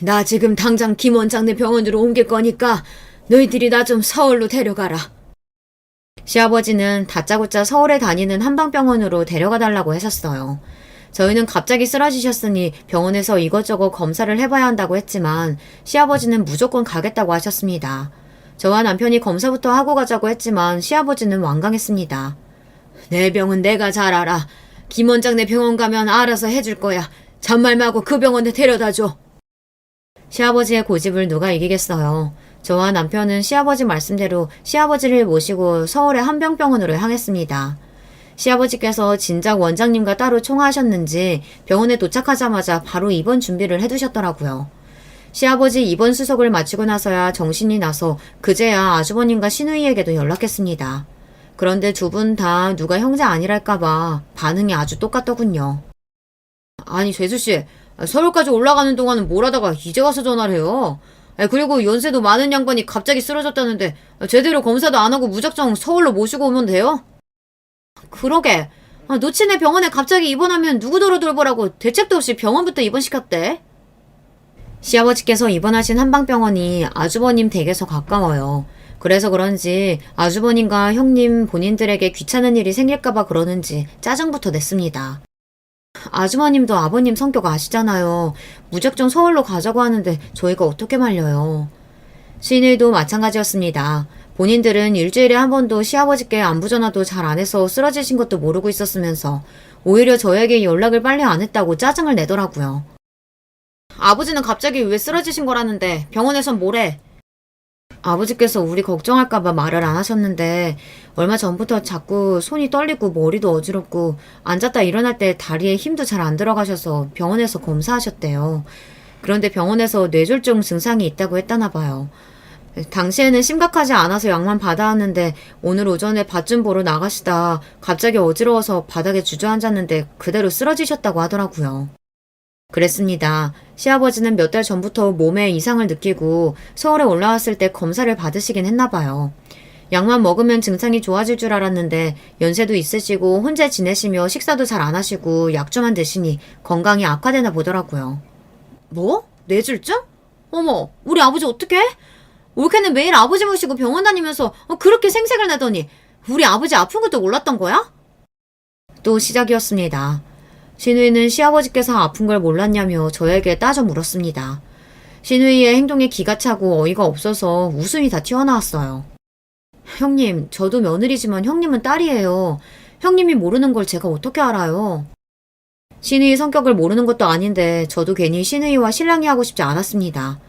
나 지금 당장 김 원장네 병원으로 옮길 거니까 너희들이 나 좀 서울로 데려가라. 시아버지는 다짜고짜 서울에 다니는 한방병원으로 데려가 달라고 하셨어요. 저희는 갑자기 쓰러지셨으니 병원에서 이것저것 검사를 해봐야 한다고 했지만 시아버지는 무조건 가겠다고 하셨습니다. 저와 남편이 검사부터 하고 가자고 했지만 시아버지는 완강했습니다. 내 병은 내가 잘 알아. 김 원장네 병원 가면 알아서 해줄 거야. 잔말 말고 그 병원에 데려다줘. 시아버지의 고집을 누가 이기겠어요. 저와 남편은 시아버지 말씀대로 시아버지를 모시고 서울의 한병병원으로 향했습니다. 시아버지께서 진작 원장님과 따로 통화하셨는지 병원에 도착하자마자 바로 입원 준비를 해두셨더라고요. 시아버지 입원 수속을 마치고 나서야 정신이 나서 그제야 아주버님과 시누이에게도 연락했습니다. 그런데 두 분 다 누가 형제 아니랄까봐 반응이 아주 똑같더군요. 아니 죄수씨, 서울까지 올라가는 동안은 뭘 하다가 이제 와서 전화를 해요. 그리고 연세도 많은 양반이 갑자기 쓰러졌다는데 제대로 검사도 안 하고 무작정 서울로 모시고 오면 돼요? 그러게. 노친네 병원에 갑자기 입원하면 누구더러 돌보라고 대책도 없이 병원부터 입원시켰대. 시아버지께서 입원하신 한방병원이 아주버님 댁에서 가까워요. 그래서 그런지 아주버님과 형님 본인들에게 귀찮은 일이 생길까봐 그러는지 짜증부터 냈습니다. 아주머님도 아버님 성격 아시잖아요. 무작정 서울로 가자고 하는데 저희가 어떻게 말려요. 시누이도 마찬가지였습니다. 본인들은 일주일에 한 번도 시아버지께 안부 전화도 잘 안 해서 쓰러지신 것도 모르고 있었으면서 오히려 저에게 연락을 빨리 안 했다고 짜증을 내더라고요. 아버지는 갑자기 왜 쓰러지신 거라는데 병원에선 뭐래? 아버지께서 우리 걱정할까봐 말을 안 하셨는데 얼마 전부터 자꾸 손이 떨리고 머리도 어지럽고 앉았다 일어날 때 다리에 힘도 잘 안 들어가셔서 병원에서 검사하셨대요. 그런데 병원에서 뇌졸중 증상이 있다고 했다나 봐요. 당시에는 심각하지 않아서 약만 받아왔는데 오늘 오전에 밭 좀 보러 나가시다 갑자기 어지러워서 바닥에 주저앉았는데 그대로 쓰러지셨다고 하더라고요. 그랬습니다. 시아버지는 몇 달 전부터 몸에 이상을 느끼고 서울에 올라왔을 때 검사를 받으시긴 했나봐요. 약만 먹으면 증상이 좋아질 줄 알았는데 연세도 있으시고 혼자 지내시며 식사도 잘 안 하시고 약주만 드시니 건강이 악화되나 보더라고요. 뭐? 뇌졸중? 어머, 우리 아버지 어떡해? 올케는 매일 아버지 모시고 병원 다니면서 그렇게 생색을 내더니 우리 아버지 아픈 것도 몰랐던 거야? 또 시작이었습니다. 시누이는 시아버지께서 아픈 걸 몰랐냐며 저에게 따져 물었습니다. 시누이의 행동에 기가 차고 어이가 없어서 웃음이 다 튀어나왔어요. 형님, 저도 며느리지만 형님은 딸이에요. 형님이 모르는 걸 제가 어떻게 알아요? 시누이 성격을 모르는 것도 아닌데 저도 괜히 시누이와 실랑이 하고 싶지 않았습니다.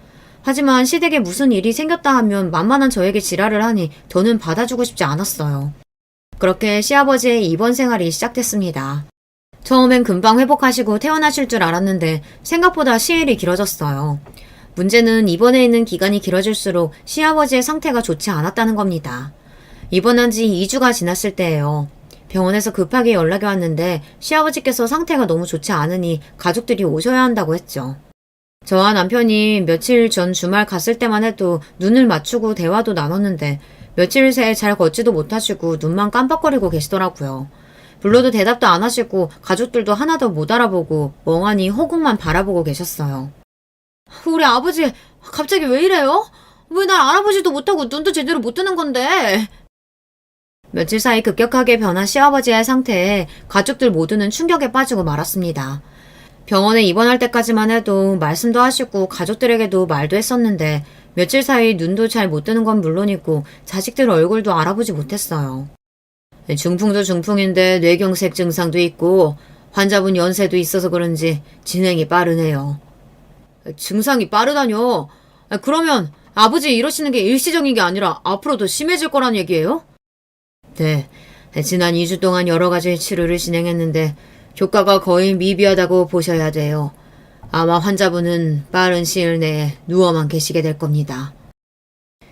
하지만 시댁에 무슨 일이 생겼다 하면 만만한 저에게 지랄을 하니 더는 받아주고 싶지 않았어요. 그렇게 시아버지의 입원 생활이 시작됐습니다. 처음엔 금방 회복하시고 퇴원하실 줄 알았는데 생각보다 시일이 길어졌어요. 문제는 입원해 있는 기간이 길어질수록 시아버지의 상태가 좋지 않았다는 겁니다. 입원한 지 2주가 지났을 때예요. 병원에서 급하게 연락이 왔는데 시아버지께서 상태가 너무 좋지 않으니 가족들이 오셔야 한다고 했죠. 저와 남편이 며칠 전 주말 갔을 때만 해도 눈을 맞추고 대화도 나눴는데 며칠 새 잘 걷지도 못하시고 눈만 깜빡거리고 계시더라고요. 불러도 대답도 안 하시고 가족들도 하나도 못 알아보고 멍하니 허공만 바라보고 계셨어요. 우리 아버지 갑자기 왜 이래요? 왜 날 알아보지도 못하고 눈도 제대로 못 뜨는 건데? 며칠 사이 급격하게 변한 시아버지의 상태에 가족들 모두는 충격에 빠지고 말았습니다. 병원에 입원할 때까지만 해도 말씀도 하시고 가족들에게도 말도 했었는데 며칠 사이 눈도 잘 못 뜨는 건 물론이고 자식들 얼굴도 알아보지 못했어요. 중풍도 중풍인데 뇌경색 증상도 있고 환자분 연세도 있어서 그런지 진행이 빠르네요. 증상이 빠르다뇨? 그러면 아버지 이러시는 게 일시적인 게 아니라 앞으로 더 심해질 거란 얘기예요? 네, 지난 2주 동안 여러 가지 치료를 진행했는데 효과가 거의 미비하다고 보셔야 돼요. 아마 환자분은 빠른 시일 내에 누워만 계시게 될 겁니다.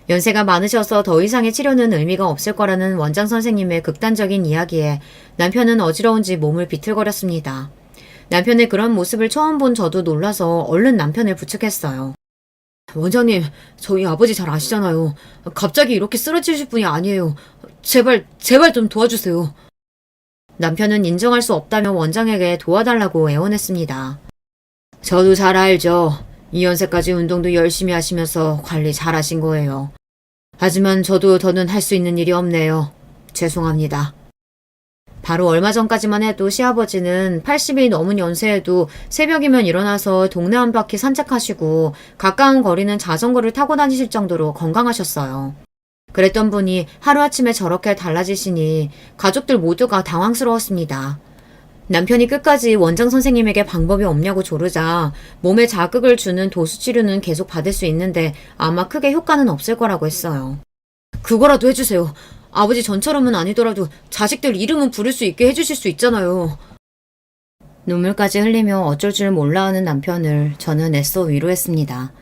연세가 많으셔서 더 이상의 치료는 의미가 없을 거라는 원장 선생님의 극단적인 이야기에 남편은 어지러운지 몸을 비틀거렸습니다. 남편의 그런 모습을 처음 본 저도 놀라서 얼른 남편을 부축했어요. 원장님, 저희 아버지 잘 아시잖아요. 갑자기 이렇게 쓰러지실 분이 아니에요. 제발 좀 도와주세요. 남편은 인정할 수 없다며 원장에게 도와달라고 애원했습니다. 저도 잘 알죠. 이 연세까지 운동도 열심히 하시면서 관리 잘 하신 거예요. 하지만 저도 더는 할 수 있는 일이 없네요. 죄송합니다. 바로 얼마 전까지만 해도 시아버지는 80이 넘은 연세에도 새벽이면 일어나서 동네 한 바퀴 산책하시고 가까운 거리는 자전거를 타고 다니실 정도로 건강하셨어요. 그랬던 분이 하루아침에 저렇게 달라지시니 가족들 모두가 당황스러웠습니다. 남편이 끝까지 원장 선생님에게 방법이 없냐고 조르자 몸에 자극을 주는 도수치료는 계속 받을 수 있는데 아마 크게 효과는 없을 거라고 했어요. 그거라도 해주세요. 아버지 전처럼은 아니더라도 자식들 이름은 부를 수 있게 해주실 수 있잖아요. 눈물까지 흘리며 어쩔 줄 몰라 하는 남편을 저는 애써 위로했습니다.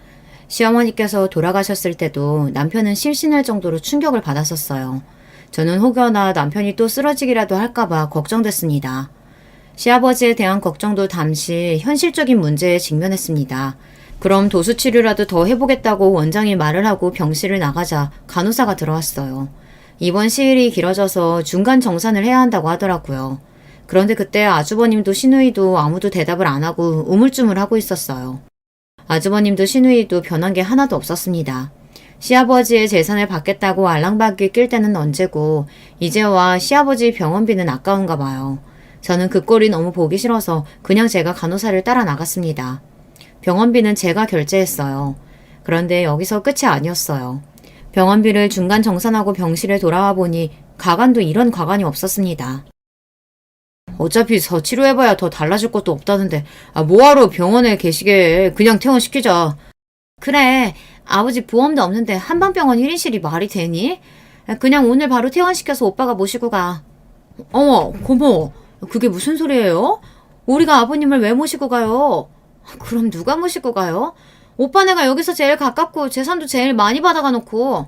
시어머니께서 돌아가셨을 때도 남편은 실신할 정도로 충격을 받았었어요. 저는 혹여나 남편이 또 쓰러지기라도 할까봐 걱정됐습니다. 시아버지에 대한 걱정도 잠시 현실적인 문제에 직면했습니다. 그럼 도수치료라도 더 해보겠다고 원장이 말을 하고 병실을 나가자 간호사가 들어왔어요. 입원 시일이 길어져서 중간 정산을 해야 한다고 하더라고요. 그런데 그때 아주버님도 시누이도 아무도 대답을 안 하고 우물쭈물하고 있었어요. 아주버님도 시누이도 변한 게 하나도 없었습니다. 시아버지의 재산을 받겠다고 알랑방귀 낄 때는 언제고 이제와 시아버지 병원비는 아까운가 봐요. 저는 그 꼴이 너무 보기 싫어서 그냥 제가 간호사를 따라 나갔습니다. 병원비는 제가 결제했어요. 그런데 여기서 끝이 아니었어요. 병원비를 중간 정산하고 병실에 돌아와 보니 가관도 이런 가관이 없었습니다. 어차피 더 치료해봐야 더 달라질 것도 없다는데 뭐하러 병원에 계시게 그냥 퇴원시키자. 그래, 아버지 보험도 없는데 한방병원 1인실이 말이 되니? 그냥 오늘 바로 퇴원시켜서 오빠가 모시고 가. 어머, 고모, 그게 무슨 소리예요? 우리가 아버님을 왜 모시고 가요? 그럼 누가 모시고 가요? 오빠네가 여기서 제일 가깝고 재산도 제일 많이 받아가 놓고.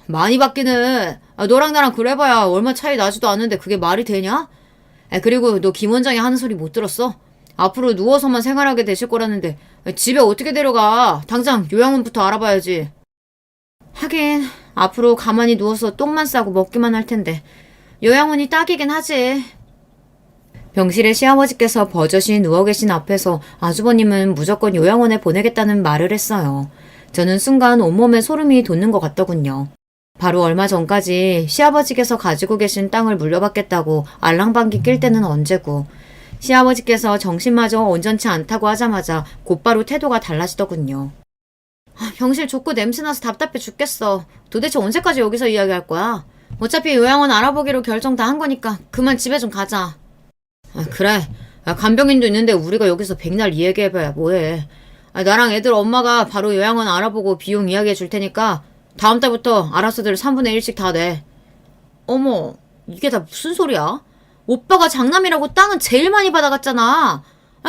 많이 받기는 너랑 나랑 그래봐야 얼마 차이 나지도 않는데 그게 말이 되냐? 그리고 너 김 원장이 하는 소리 못 들었어? 앞으로 누워서만 생활하게 되실 거라는데 집에 어떻게 데려가? 당장 요양원부터 알아봐야지. 하긴 앞으로 가만히 누워서 똥만 싸고 먹기만 할 텐데 요양원이 딱이긴 하지. 병실에 시아버지께서 버젓이 누워 계신 앞에서 아주버님은 무조건 요양원에 보내겠다는 말을 했어요. 저는 순간 온몸에 소름이 돋는 것 같더군요. 바로 얼마 전까지 시아버지께서 가지고 계신 땅을 물려받겠다고 알랑방귀 낄 때는 언제고 시아버지께서 정신마저 온전치 않다고 하자마자 곧바로 태도가 달라지더군요. 병실 좁고 냄새나서 답답해 죽겠어. 도대체 언제까지 여기서 이야기할 거야? 어차피 요양원 알아보기로 결정 다 한 거니까 그만 집에 좀 가자. 그래. 간병인도 있는데 우리가 여기서 백날 이야기해봐야 뭐해. 나랑 애들 엄마가 바로 요양원 알아보고 비용 이야기해 줄 테니까 다음 달부터 알아서들 3분의 1씩 다 내. 어머, 이게 다 무슨 소리야? 오빠가 장남이라고 땅은 제일 많이 받아갔잖아.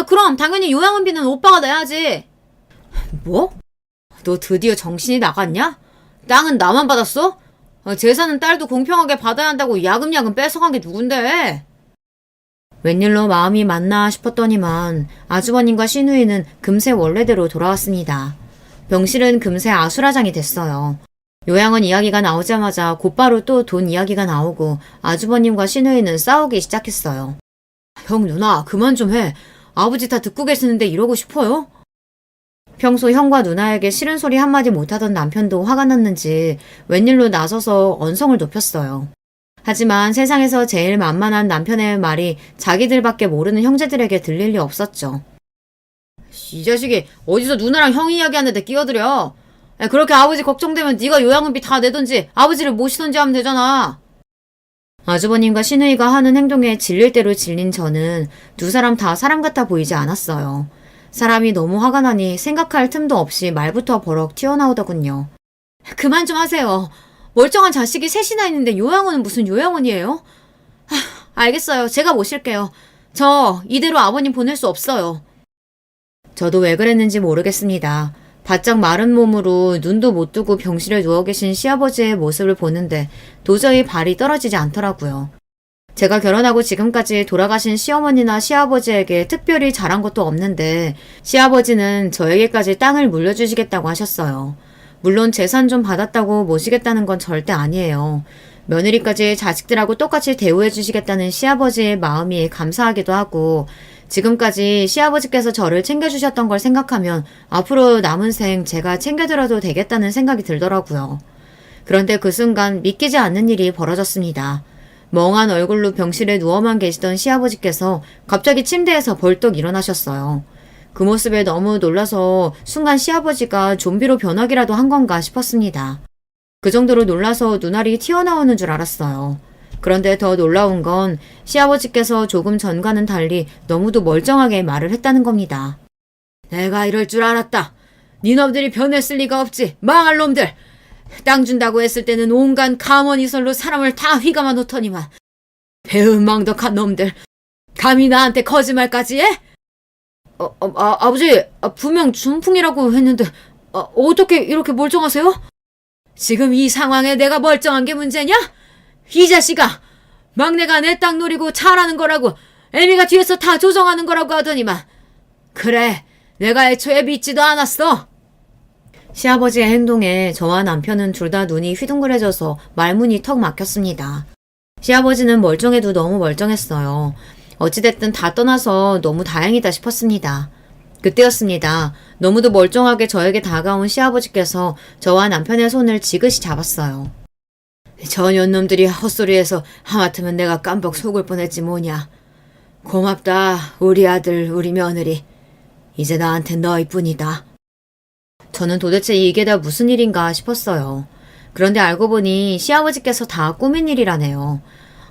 그럼 당연히 요양원비는 오빠가 내야지. 뭐? 너 드디어 정신이 나갔냐? 땅은 나만 받았어? 재산은 딸도 공평하게 받아야 한다고 야금야금 뺏어간 게 누군데? 웬일로 마음이 맞나 싶었더니만 아주버님과 시누이는 금세 원래대로 돌아왔습니다. 병실은 금세 아수라장이 됐어요. 요양원 이야기가 나오자마자 곧바로 또 돈 이야기가 나오고 아주버님과 시누이는 싸우기 시작했어요. 형 누나 그만 좀 해. 아버지 다 듣고 계시는데 이러고 싶어요? 평소 형과 누나에게 싫은 소리 한마디 못하던 남편도 화가 났는지 웬일로 나서서 언성을 높였어요. 하지만 세상에서 제일 만만한 남편의 말이 자기들밖에 모르는 형제들에게 들릴 리 없었죠. 이 자식이 어디서 누나랑 형 이야기하는데 끼어들여. 그렇게 아버지 걱정되면 네가 요양원비 다 내던지 아버지를 모시던지 하면 되잖아. 아주버님과 시누이가 하는 행동에 질릴 대로 질린 저는 두 사람 다 사람 같아 보이지 않았어요. 사람이 너무 화가 나니 생각할 틈도 없이 말부터 버럭 튀어나오더군요. 그만 좀 하세요. 멀쩡한 자식이 셋이나 있는데 요양원은 무슨 요양원이에요? 알겠어요. 제가 모실게요. 저 이대로 아버님 보낼 수 없어요. 저도 왜 그랬는지 모르겠습니다. 바짝 마른 몸으로 눈도 못 뜨고 병실에 누워 계신 시아버지의 모습을 보는데 도저히 발이 떨어지지 않더라고요. 제가 결혼하고 지금까지 돌아가신 시어머니나 시아버지에게 특별히 잘한 것도 없는데 시아버지는 저에게까지 땅을 물려주시겠다고 하셨어요. 물론 재산 좀 받았다고 모시겠다는 건 절대 아니에요. 며느리까지 자식들하고 똑같이 대우해 주시겠다는 시아버지의 마음이 감사하기도 하고 지금까지 시아버지께서 저를 챙겨주셨던 걸 생각하면 앞으로 남은 생 제가 챙겨드려도 되겠다는 생각이 들더라고요. 그런데 그 순간 믿기지 않는 일이 벌어졌습니다. 멍한 얼굴로 병실에 누워만 계시던 시아버지께서 갑자기 침대에서 벌떡 일어나셨어요. 그 모습에 너무 놀라서 순간 시아버지가 좀비로 변하기라도 한 건가 싶었습니다. 그 정도로 놀라서 눈알이 튀어나오는 줄 알았어요. 그런데 더 놀라운 건 시아버지께서 조금 전과는 달리 너무도 멀쩡하게 말을 했다는 겁니다. 내가 이럴 줄 알았다. 니놈들이 변했을 리가 없지. 망할 놈들. 땅 준다고 했을 때는 온갖 가먼이설로 사람을 다 휘감아 놓더니만 배은망덕한 놈들. 감히 나한테 거짓말까지 해? 아버지, 분명 중풍이라고 했는데 어떻게 이렇게 멀쩡하세요? 지금 이 상황에 내가 멀쩡한 게 문제냐? 이 자식아! 막내가 내 땅 노리고 잘하는 거라고 애미가 뒤에서 다 조정하는 거라고 하더니만 그래, 내가 애초에 믿지도 않았어. 시아버지의 행동에 저와 남편은 둘 다 눈이 휘둥그레져서 말문이 턱 막혔습니다. 시아버지는 멀쩡해도 너무 멀쩡했어요. 어찌됐든 다 떠나서 너무 다행이다 싶었습니다. 그때였습니다. 너무도 멀쩡하게 저에게 다가온 시아버지께서 저와 남편의 손을 지그시 잡았어요. 저 년놈들이 헛소리해서 하마터면 내가 깜빡 속을 뻔했지 뭐냐. 고맙다 우리 아들 우리 며느리. 이제 나한텐 너희뿐이다. 저는 도대체 이게 다 무슨 일인가 싶었어요. 그런데 알고 보니 시아버지께서 다 꾸민 일이라네요.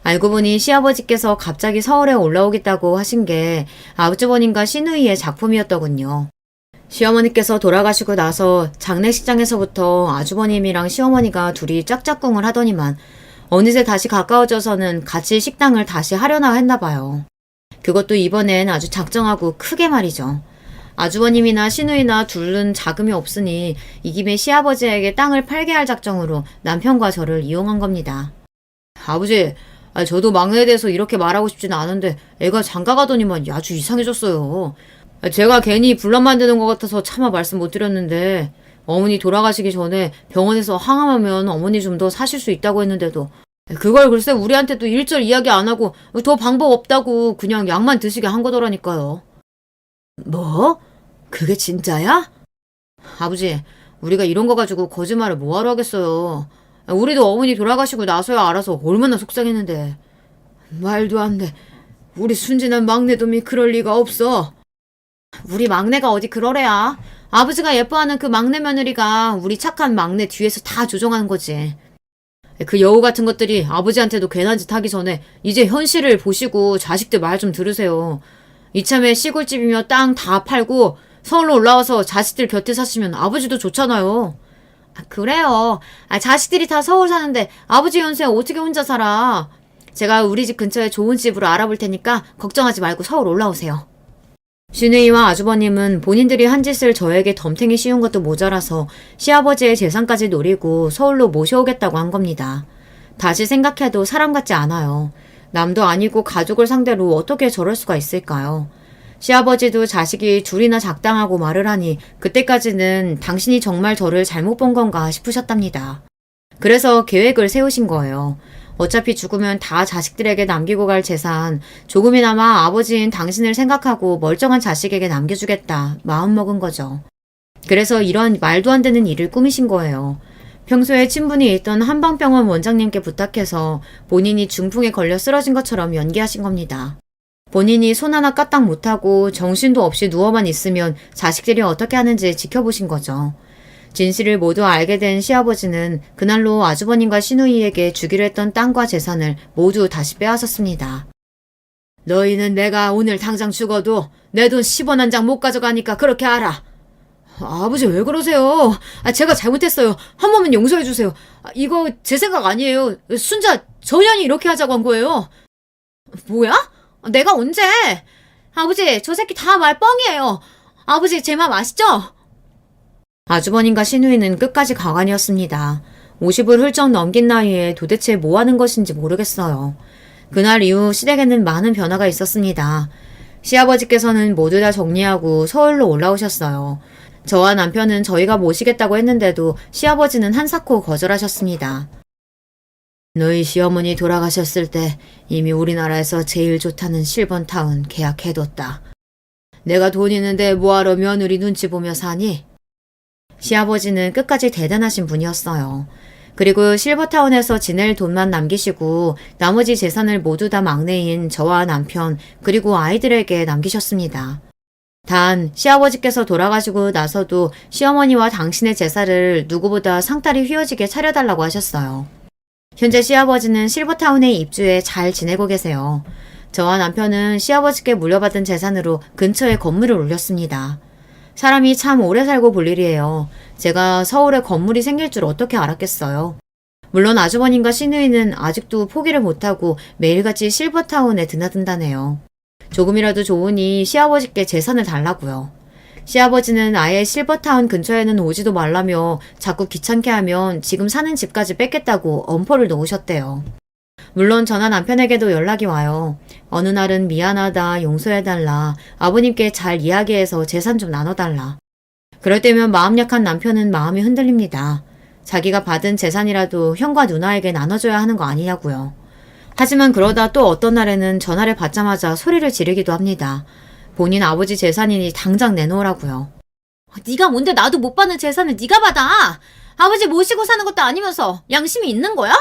알고 보니 시아버지께서 갑자기 서울에 올라오겠다고 하신 게 아주버님과 시누이의 작품이었더군요. 시어머니께서 돌아가시고 나서 장례식장에서부터 아주버님이랑 시어머니가 둘이 짝짝꿍을 하더니만 어느새 다시 가까워져서는 같이 식당을 다시 하려나 했나 봐요. 그것도 이번엔 아주 작정하고 크게 말이죠. 아주버님이나 시누이나 둘은 자금이 없으니 이 김에 시아버지에게 땅을 팔게 할 작정으로 남편과 저를 이용한 겁니다. 아버지, 저도 막내에 대해서 이렇게 말하고 싶지는 않은데 애가 장가가더니만 아주 이상해졌어요. 제가 괜히 분란 만드는 것 같아서 차마 말씀 못 드렸는데 어머니 돌아가시기 전에 병원에서 항암하면 어머니 좀 더 사실 수 있다고 했는데도 그걸 글쎄 우리한테도 일절 이야기 안 하고 더 방법 없다고 그냥 약만 드시게 한 거더라니까요. 뭐? 그게 진짜야? 아버지, 우리가 이런 거 가지고 거짓말을 뭐하러 하겠어요. 우리도 어머니 돌아가시고 나서야 알아서 얼마나 속상했는데. 말도 안 돼. 우리 순진한 막내놈이 그럴 리가 없어. 우리 막내가 어디 그러래야. 아버지가 예뻐하는 그 막내 며느리가 우리 착한 막내 뒤에서 다 조종하는 거지. 그 여우 같은 것들이 아버지한테도 괜한 짓 하기 전에 이제 현실을 보시고 자식들 말 좀 들으세요. 이참에 시골집이며 땅 다 팔고 서울로 올라와서 자식들 곁에 사시면 아버지도 좋잖아요. 그래요. 자식들이 다 서울 사는데 아버지 연세에 어떻게 혼자 살아. 제가 우리 집 근처에 좋은 집으로 알아볼 테니까 걱정하지 말고 서울 올라오세요. 시누이와 아주버님은 본인들이 한 짓을 저에게 덤탱이 씌운 것도 모자라서 시아버지의 재산까지 노리고 서울로 모셔오겠다고 한 겁니다. 다시 생각해도 사람 같지 않아요. 남도 아니고 가족을 상대로 어떻게 저럴 수가 있을까요? 시아버지도 자식이 둘이나 작당하고 말을 하니 그때까지는 당신이 정말 저를 잘못 본 건가 싶으셨답니다. 그래서 계획을 세우신 거예요. 어차피 죽으면 다 자식들에게 남기고 갈 재산, 조금이나마 아버지인 당신을 생각하고 멀쩡한 자식에게 남겨주겠다 마음먹은 거죠. 그래서 이런 말도 안 되는 일을 꾸미신 거예요. 평소에 친분이 있던 한방병원 원장님께 부탁해서 본인이 중풍에 걸려 쓰러진 것처럼 연기하신 겁니다. 본인이 손 하나 까딱 못하고 정신도 없이 누워만 있으면 자식들이 어떻게 하는지 지켜보신 거죠. 진실을 모두 알게 된 시아버지는 그날로 아주버님과 시누이에게 주기로 했던 땅과 재산을 모두 다시 빼앗았습니다. 너희는 내가 오늘 당장 죽어도 내 돈 10원 한 장 못 가져가니까 그렇게 알아. 아버지 왜 그러세요? 제가 잘못했어요. 한 번만 용서해 주세요. 이거 제 생각 아니에요. 순자 전현이 이렇게 하자고 한 거예요. 뭐야? 내가 언제? 아버지 저 새끼 다 말 뻥이에요. 아버지 제 맘 아시죠? 아주버님과 시누이는 끝까지 가관이었습니다. 50을 훌쩍 넘긴 나이에 도대체 뭐 하는 것인지 모르겠어요. 그날 이후 시댁에는 많은 변화가 있었습니다. 시아버지께서는 모두 다 정리하고 서울로 올라오셨어요. 저와 남편은 저희가 모시겠다고 했는데도 시아버지는 한사코 거절하셨습니다. 너희 시어머니 돌아가셨을 때 이미 우리나라에서 제일 좋다는 실버타운 계약해뒀다. 내가 돈 있는데 뭐하러 며느리 눈치 보며 사니? 시아버지는 끝까지 대단하신 분이었어요. 그리고 실버타운에서 지낼 돈만 남기시고 나머지 재산을 모두 다 막내인 저와 남편 그리고 아이들에게 남기셨습니다. 단 시아버지께서 돌아가시고 나서도 시어머니와 당신의 제사를 누구보다 상다리 휘어지게 차려달라고 하셨어요. 현재 시아버지는 실버타운에 입주해 잘 지내고 계세요. 저와 남편은 시아버지께 물려받은 재산으로 근처에 건물을 올렸습니다. 사람이 참 오래 살고 볼 일이에요. 제가 서울에 건물이 생길 줄 어떻게 알았겠어요. 물론 아주버님과 시누이는 아직도 포기를 못하고 매일같이 실버타운에 드나든다네요. 조금이라도 좋으니 시아버지께 재산을 달라고요. 시아버지는 아예 실버타운 근처에는 오지도 말라며 자꾸 귀찮게 하면 지금 사는 집까지 뺏겠다고 엄포를 놓으셨대요. 물론 저나 남편에게도 연락이 와요. 어느 날은 미안하다, 용서해달라, 아버님께 잘 이야기해서 재산 좀 나눠달라. 그럴 때면 마음 약한 남편은 마음이 흔들립니다. 자기가 받은 재산이라도 형과 누나에게 나눠줘야 하는 거 아니냐고요. 하지만 그러다 또 어떤 날에는 전화를 받자마자 소리를 지르기도 합니다. 본인 아버지 재산이니 당장 내놓으라고요. 네가 뭔데 나도 못 받는 재산을 네가 받아! 아버지 모시고 사는 것도 아니면서 양심이 있는 거야?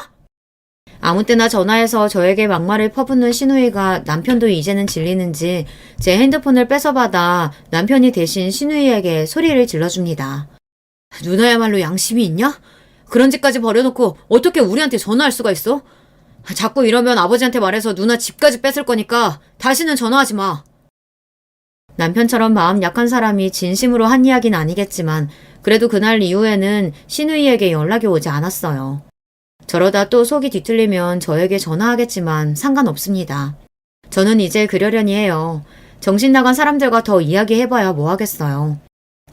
아무 때나 전화해서 저에게 막말을 퍼붓는 시누이가 남편도 이제는 질리는지 제 핸드폰을 뺏어받아 남편이 대신 시누이에게 소리를 질러줍니다. 누나야말로 양심이 있냐? 그런 짓까지 버려놓고 어떻게 우리한테 전화할 수가 있어? 자꾸 이러면 아버지한테 말해서 누나 집까지 뺏을 거니까 다시는 전화하지 마. 남편처럼 마음 약한 사람이 진심으로 한 이야기는 아니겠지만 그래도 그날 이후에는 시누이에게 연락이 오지 않았어요. 저러다 또 속이 뒤틀리면 저에게 전화하겠지만 상관없습니다. 저는 이제 그러려니 해요. 정신 나간 사람들과 더 이야기해봐야 뭐 하겠어요.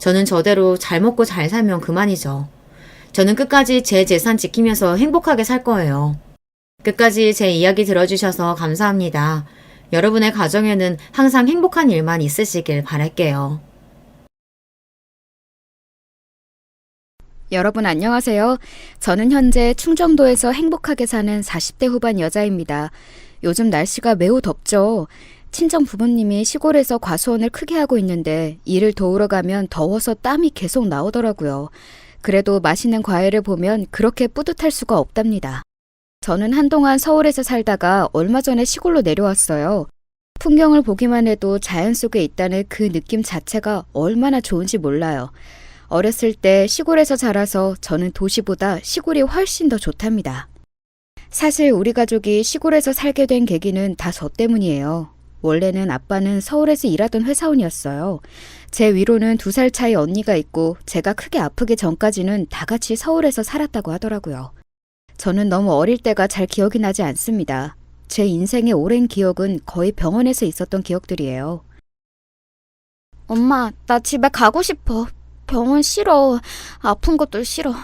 저는 저대로 잘 먹고 잘 살면 그만이죠. 저는 끝까지 제 재산 지키면서 행복하게 살 거예요. 끝까지 제 이야기 들어주셔서 감사합니다. 여러분의 가정에는 항상 행복한 일만 있으시길 바랄게요. 여러분 안녕하세요. 저는 현재 충정도에서 행복하게 사는 40대 후반 여자입니다. 요즘 날씨가 매우 덥죠. 친정 부모님이 시골에서 과수원을 크게 하고 있는데 일을 도우러 가면 더워서 땀이 계속 나오더라고요. 그래도 맛있는 과일을 보면 그렇게 뿌듯할 수가 없답니다. 저는 한동안 서울에서 살다가 얼마 전에 시골로 내려왔어요. 풍경을 보기만 해도 자연 속에 있다는 그 느낌 자체가 얼마나 좋은지 몰라요. 어렸을 때 시골에서 자라서 저는 도시보다 시골이 훨씬 더 좋답니다. 사실 우리 가족이 시골에서 살게 된 계기는 다 저 때문이에요. 원래는 아빠는 서울에서 일하던 회사원이었어요. 제 위로는 2살 차이 언니가 있고 제가 크게 아프기 전까지는 다 같이 서울에서 살았다고 하더라고요. 저는 너무 어릴 때가 잘 기억이 나지 않습니다. 제 인생의 오랜 기억은 거의 병원에서 있었던 기억들이에요. 엄마, 나 집에 가고 싶어. 병원 싫어. 아픈 것도 싫어.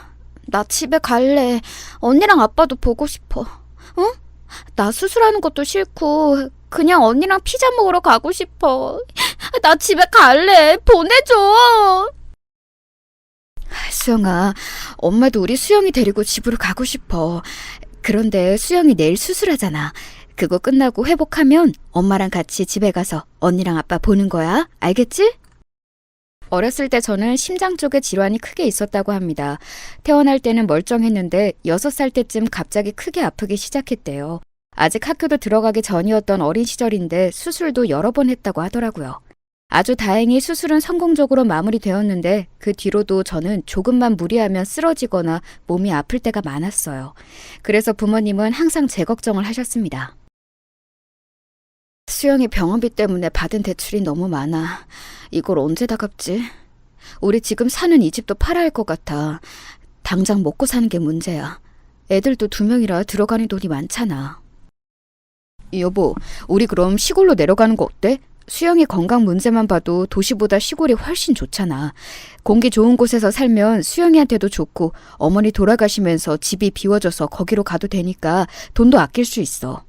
나 집에 갈래. 언니랑 아빠도 보고 싶어. 응? 나 수술하는 것도 싫고 그냥 언니랑 피자 먹으러 가고 싶어. 나 집에 갈래. 보내줘. 수영아, 엄마도 우리 수영이 데리고 집으로 가고 싶어. 그런데 수영이 내일 수술하잖아. 그거 끝나고 회복하면 엄마랑 같이 집에 가서 언니랑 아빠 보는 거야. 알겠지? 어렸을 때 저는 심장 쪽에 질환이 크게 있었다고 합니다. 태어날 때는 멀쩡했는데 6살 때쯤 갑자기 크게 아프기 시작했대요. 아직 학교도 들어가기 전이었던 어린 시절인데 수술도 여러 번 했다고 하더라고요. 아주 다행히 수술은 성공적으로 마무리되었는데 그 뒤로도 저는 조금만 무리하면 쓰러지거나 몸이 아플 때가 많았어요. 그래서 부모님은 항상 제 걱정을 하셨습니다. 수영이 병원비 때문에 받은 대출이 너무 많아. 이걸 언제 다 갚지? 우리 지금 사는 이 집도 팔아야 할 것 같아. 당장 먹고 사는 게 문제야. 애들도 2명이라 들어가는 돈이 많잖아. 여보, 우리 그럼 시골로 내려가는 거 어때? 수영이 건강 문제만 봐도 도시보다 시골이 훨씬 좋잖아. 공기 좋은 곳에서 살면 수영이한테도 좋고 어머니 돌아가시면서 집이 비워져서 거기로 가도 되니까 돈도 아낄 수 있어.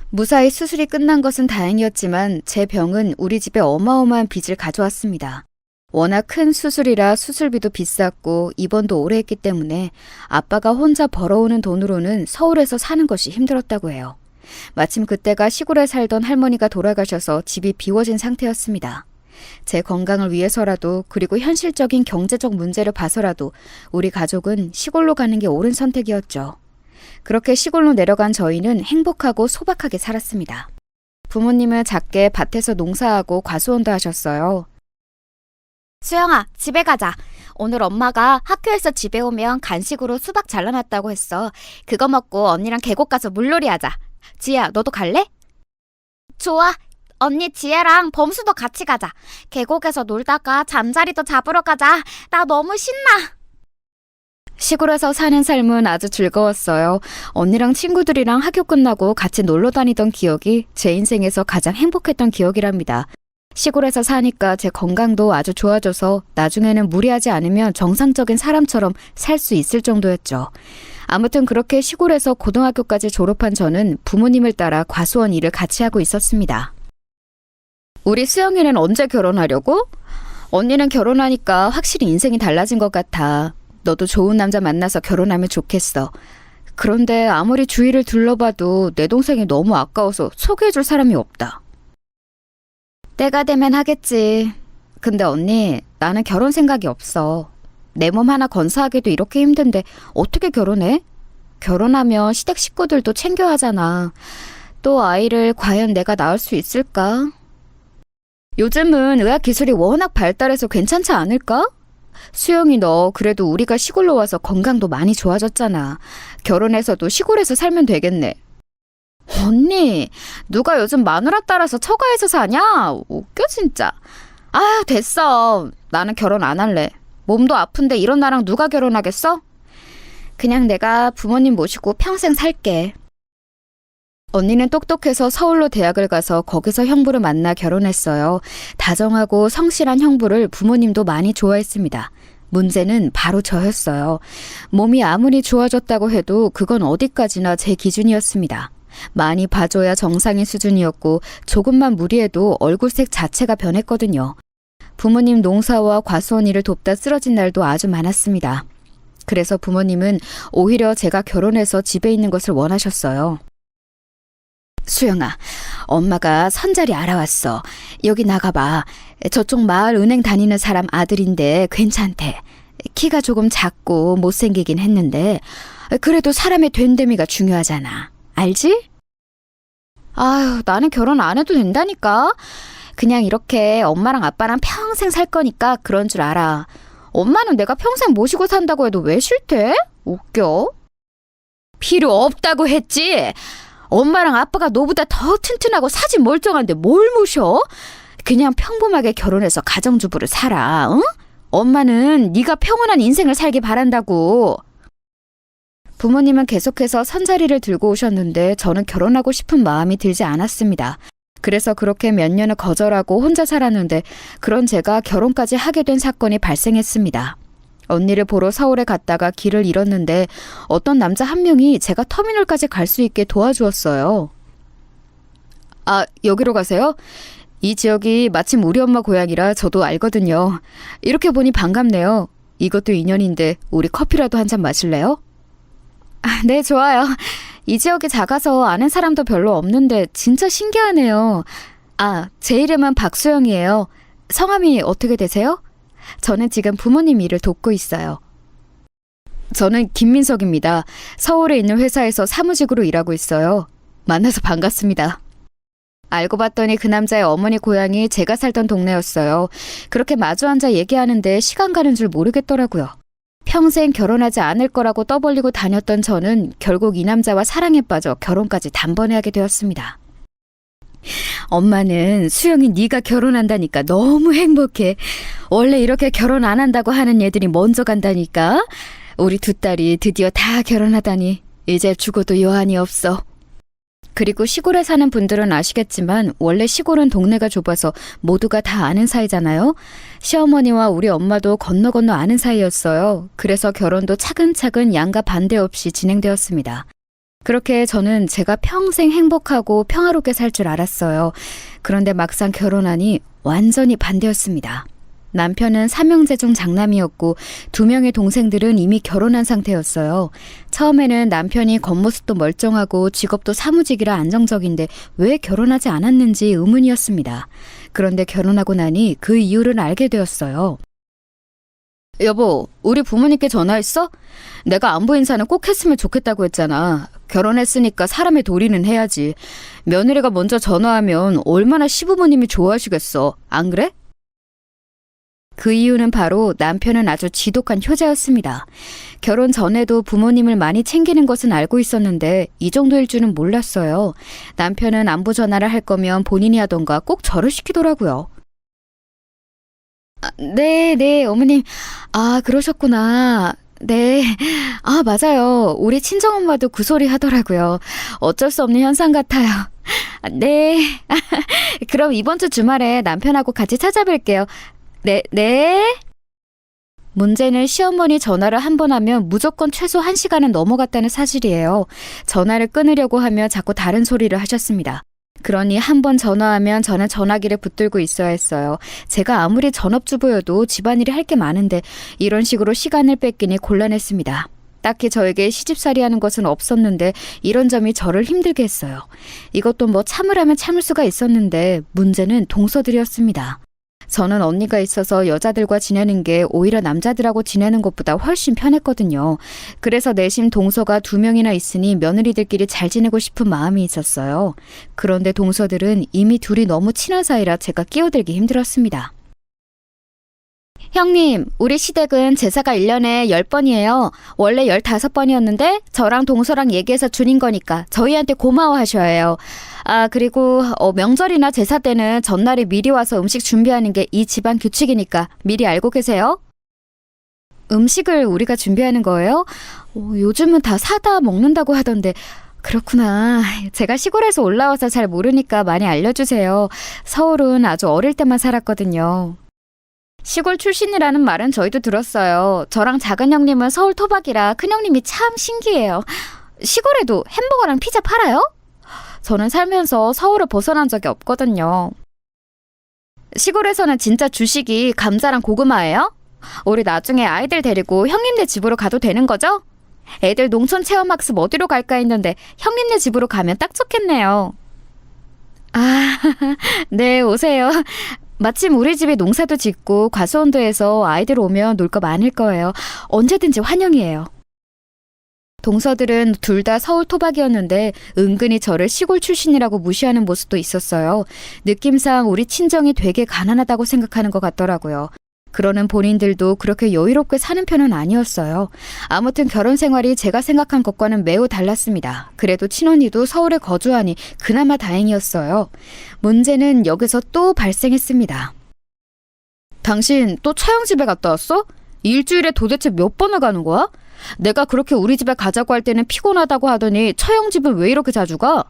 무사히 수술이 끝난 것은 다행이었지만 제 병은 우리 집에 어마어마한 빚을 가져왔습니다. 워낙 큰 수술이라 수술비도 비쌌고 입원도 오래 했기 때문에 아빠가 혼자 벌어오는 돈으로는 서울에서 사는 것이 힘들었다고 해요. 마침 그때가 시골에 살던 할머니가 돌아가셔서 집이 비워진 상태였습니다. 제 건강을 위해서라도 그리고 현실적인 경제적 문제를 봐서라도 우리 가족은 시골로 가는 게 옳은 선택이었죠. 그렇게 시골로 내려간 저희는 행복하고 소박하게 살았습니다. 부모님은 작게 밭에서 농사하고 과수원도 하셨어요. 수영아, 집에 가자. 오늘 엄마가 학교에서 집에 오면 간식으로 수박 잘라놨다고 했어. 그거 먹고 언니랑 계곡 가서 물놀이 하자. 지혜야, 너도 갈래? 좋아. 언니 지혜랑 범수도 같이 가자. 계곡에서 놀다가 잠자리도 잡으러 가자. 나 너무 신나. 시골에서 사는 삶은 아주 즐거웠어요. 언니랑 친구들이랑 학교 끝나고 같이 놀러 다니던 기억이 제 인생에서 가장 행복했던 기억이랍니다. 시골에서 사니까 제 건강도 아주 좋아져서 나중에는 무리하지 않으면 정상적인 사람처럼 살 수 있을 정도였죠. 아무튼 그렇게 시골에서 고등학교까지 졸업한 저는 부모님을 따라 과수원 일을 같이 하고 있었습니다. 우리 수영이는 언제 결혼하려고? 언니는 결혼하니까 확실히 인생이 달라진 것 같아. 너도 좋은 남자 만나서 결혼하면 좋겠어. 그런데 아무리 주위를 둘러봐도 내 동생이 너무 아까워서 소개해줄 사람이 없다. 때가 되면 하겠지. 근데 언니, 나는 결혼 생각이 없어. 내 몸 하나 건사하기도 이렇게 힘든데 어떻게 결혼해? 결혼하면 시댁 식구들도 챙겨야 하잖아. 또 아이를 과연 내가 낳을 수 있을까? 요즘은 의학 기술이 워낙 발달해서 괜찮지 않을까? 수영이 너 그래도 우리가 시골로 와서 건강도 많이 좋아졌잖아. 결혼해서도 시골에서 살면 되겠네. 언니, 누가 요즘 마누라 따라서 처가에서 사냐? 웃겨 진짜. 아, 됐어. 나는 결혼 안 할래. 몸도 아픈데 이런 나랑 누가 결혼하겠어? 그냥 내가 부모님 모시고 평생 살게. 언니는 똑똑해서 서울로 대학을 가서 거기서 형부를 만나 결혼했어요. 다정하고 성실한 형부를 부모님도 많이 좋아했습니다. 문제는 바로 저였어요. 몸이 아무리 좋아졌다고 해도 그건 어디까지나 제 기준이었습니다. 많이 봐줘야 정상인 수준이었고 조금만 무리해도 얼굴색 자체가 변했거든요. 부모님 농사와 과수원 일을 돕다 쓰러진 날도 아주 많았습니다. 그래서 부모님은 오히려 제가 결혼해서 집에 있는 것을 원하셨어요. 수영아, 엄마가 선자리 알아왔어. 여기 나가봐. 저쪽 마을 은행 다니는 사람 아들인데 괜찮대. 키가 조금 작고 못생기긴 했는데 그래도 사람의 된데미가 중요하잖아. 알지? 아유, 나는 결혼 안 해도 된다니까. 그냥 이렇게 엄마랑 아빠랑 평생 살 거니까 그런 줄 알아. 엄마는 내가 평생 모시고 산다고 해도 왜 싫대? 웃겨. 필요 없다고 했지. 엄마랑 아빠가 너보다 더 튼튼하고 사진 멀쩡한데 뭘 모셔? 그냥 평범하게 결혼해서 가정주부를 살아. 응? 엄마는 네가 평온한 인생을 살길 바란다고. 부모님은 계속해서 선자리를 들고 오셨는데 저는 결혼하고 싶은 마음이 들지 않았습니다. 그래서 그렇게 몇 년을 거절하고 혼자 살았는데 그런 제가 결혼까지 하게 된 사건이 발생했습니다. 언니를 보러 서울에 갔다가 길을 잃었는데 어떤 남자 한 명이 제가 터미널까지 갈 수 있게 도와주었어요. 아, 여기로 가세요? 이 지역이 마침 우리 엄마 고향이라 저도 알거든요. 이렇게 보니 반갑네요. 이것도 인연인데 우리 커피라도 한 잔 마실래요? 아, 네, 좋아요. 이 지역이 작아서 아는 사람도 별로 없는데 진짜 신기하네요. 아, 제 이름은 박수영이에요. 성함이 어떻게 되세요? 저는 지금 부모님 일을 돕고 있어요. 저는 김민석입니다. 서울에 있는 회사에서 사무직으로 일하고 있어요. 만나서 반갑습니다. 알고 봤더니 그 남자의 어머니 고향이 제가 살던 동네였어요. 그렇게 마주 앉아 얘기하는데 시간 가는 줄 모르겠더라고요. 평생 결혼하지 않을 거라고 떠벌리고 다녔던 저는 결국 이 남자와 사랑에 빠져 결혼까지 단번에 하게 되었습니다. 엄마는 수영이 네가 결혼한다니까 너무 행복해. 원래 이렇게 결혼 안 한다고 하는 애들이 먼저 간다니까. 우리 두 딸이 드디어 다 결혼하다니 이제 죽어도 여한이 없어. 그리고 시골에 사는 분들은 아시겠지만 원래 시골은 동네가 좁아서 모두가 다 아는 사이잖아요. 시어머니와 우리 엄마도 건너 아는 사이였어요. 그래서 결혼도 차근차근 양가 반대 없이 진행되었습니다. 그렇게 저는 제가 평생 행복하고 평화롭게 살 줄 알았어요. 그런데 막상 결혼하니 완전히 반대였습니다. 남편은 삼형제 중 장남이었고 2명의 동생들은 이미 결혼한 상태였어요. 처음에는 남편이 겉모습도 멀쩡하고 직업도 사무직이라 안정적인데 왜 결혼하지 않았는지 의문이었습니다. 그런데 결혼하고 나니 그 이유를 알게 되었어요. 여보, 우리 부모님께 전화했어? 내가 안부 인사는 꼭 했으면 좋겠다고 했잖아. 결혼했으니까 사람의 도리는 해야지. 며느리가 먼저 전화하면 얼마나 시부모님이 좋아하시겠어. 안 그래? 그 이유는 바로 남편은 아주 지독한 효자였습니다. 결혼 전에도 부모님을 많이 챙기는 것은 알고 있었는데 이 정도일 줄은 몰랐어요. 남편은 안부 전화를 할 거면 본인이 하던가 꼭 저를 시키더라고요. 네, 어머님. 아, 그러셨구나. 네. 아, 맞아요. 우리 친정엄마도 그 소리 하더라고요. 어쩔 수 없는 현상 같아요. 네. 그럼 이번 주 주말에 남편하고 같이 찾아뵐게요. 네. 문제는 시어머니 전화를 한 번 하면 무조건 최소 1시간은 넘어갔다는 사실이에요. 전화를 끊으려고 하며 자꾸 다른 소리를 하셨습니다. 그러니 한 번 전화하면 저는 전화기를 붙들고 있어야 했어요. 제가 아무리 전업주부여도 집안일이 할 게 많은데 이런 식으로 시간을 뺏기니 곤란했습니다. 딱히 저에게 시집살이 하는 것은 없었는데 이런 점이 저를 힘들게 했어요. 이것도 뭐 참으라면 참을 수가 있었는데 문제는 동서들이었습니다. 저는 언니가 있어서 여자들과 지내는 게 오히려 남자들하고 지내는 것보다 훨씬 편했거든요. 그래서 내심 동서가 2명이나 있으니 며느리들끼리 잘 지내고 싶은 마음이 있었어요. 그런데 동서들은 이미 둘이 너무 친한 사이라 제가 끼어들기 힘들었습니다. 형님, 우리 시댁은 제사가 1년에 10번이에요. 원래 15번이었는데 저랑 동서랑 얘기해서 줄인 거니까 저희한테 고마워하셔야 해요. 아, 그리고 명절이나 제사 때는 전날에 미리 와서 음식 준비하는 게 이 집안 규칙이니까 미리 알고 계세요? 음식을 우리가 준비하는 거예요? 요즘은 다 사다 먹는다고 하던데 그렇구나. 제가 시골에서 올라와서 잘 모르니까 많이 알려주세요. 서울은 아주 어릴 때만 살았거든요. 시골 출신이라는 말은 저희도 들었어요. 저랑 작은 형님은 서울 토박이라 큰 형님이 참 신기해요. 시골에도 햄버거랑 피자 팔아요? 저는 살면서 서울을 벗어난 적이 없거든요. 시골에서는 진짜 주식이 감자랑 고구마예요? 우리 나중에 아이들 데리고 형님네 집으로 가도 되는 거죠? 애들 농촌 체험학습 어디로 갈까 했는데 형님네 집으로 가면 딱 좋겠네요. 아, 네, 오세요. 마침 우리 집에 농사도 짓고 과수원도 해서 아이들 오면 놀 거 많을 거예요. 언제든지 환영이에요. 동서들은 둘 다 서울 토박이었는데 은근히 저를 시골 출신이라고 무시하는 모습도 있었어요. 느낌상 우리 친정이 되게 가난하다고 생각하는 것 같더라고요. 그러는 본인들도 그렇게 여유롭게 사는 편은 아니었어요. 아무튼 결혼 생활이 제가 생각한 것과는 매우 달랐습니다. 그래도 친언니도 서울에 거주하니 그나마 다행이었어요. 문제는 여기서 또 발생했습니다. 당신 또 처형 집에 갔다 왔어? 일주일에 도대체 몇 번을 가는 거야? 내가 그렇게 우리 집에 가자고 할 때는 피곤하다고 하더니 처형 집은 왜 이렇게 자주 가?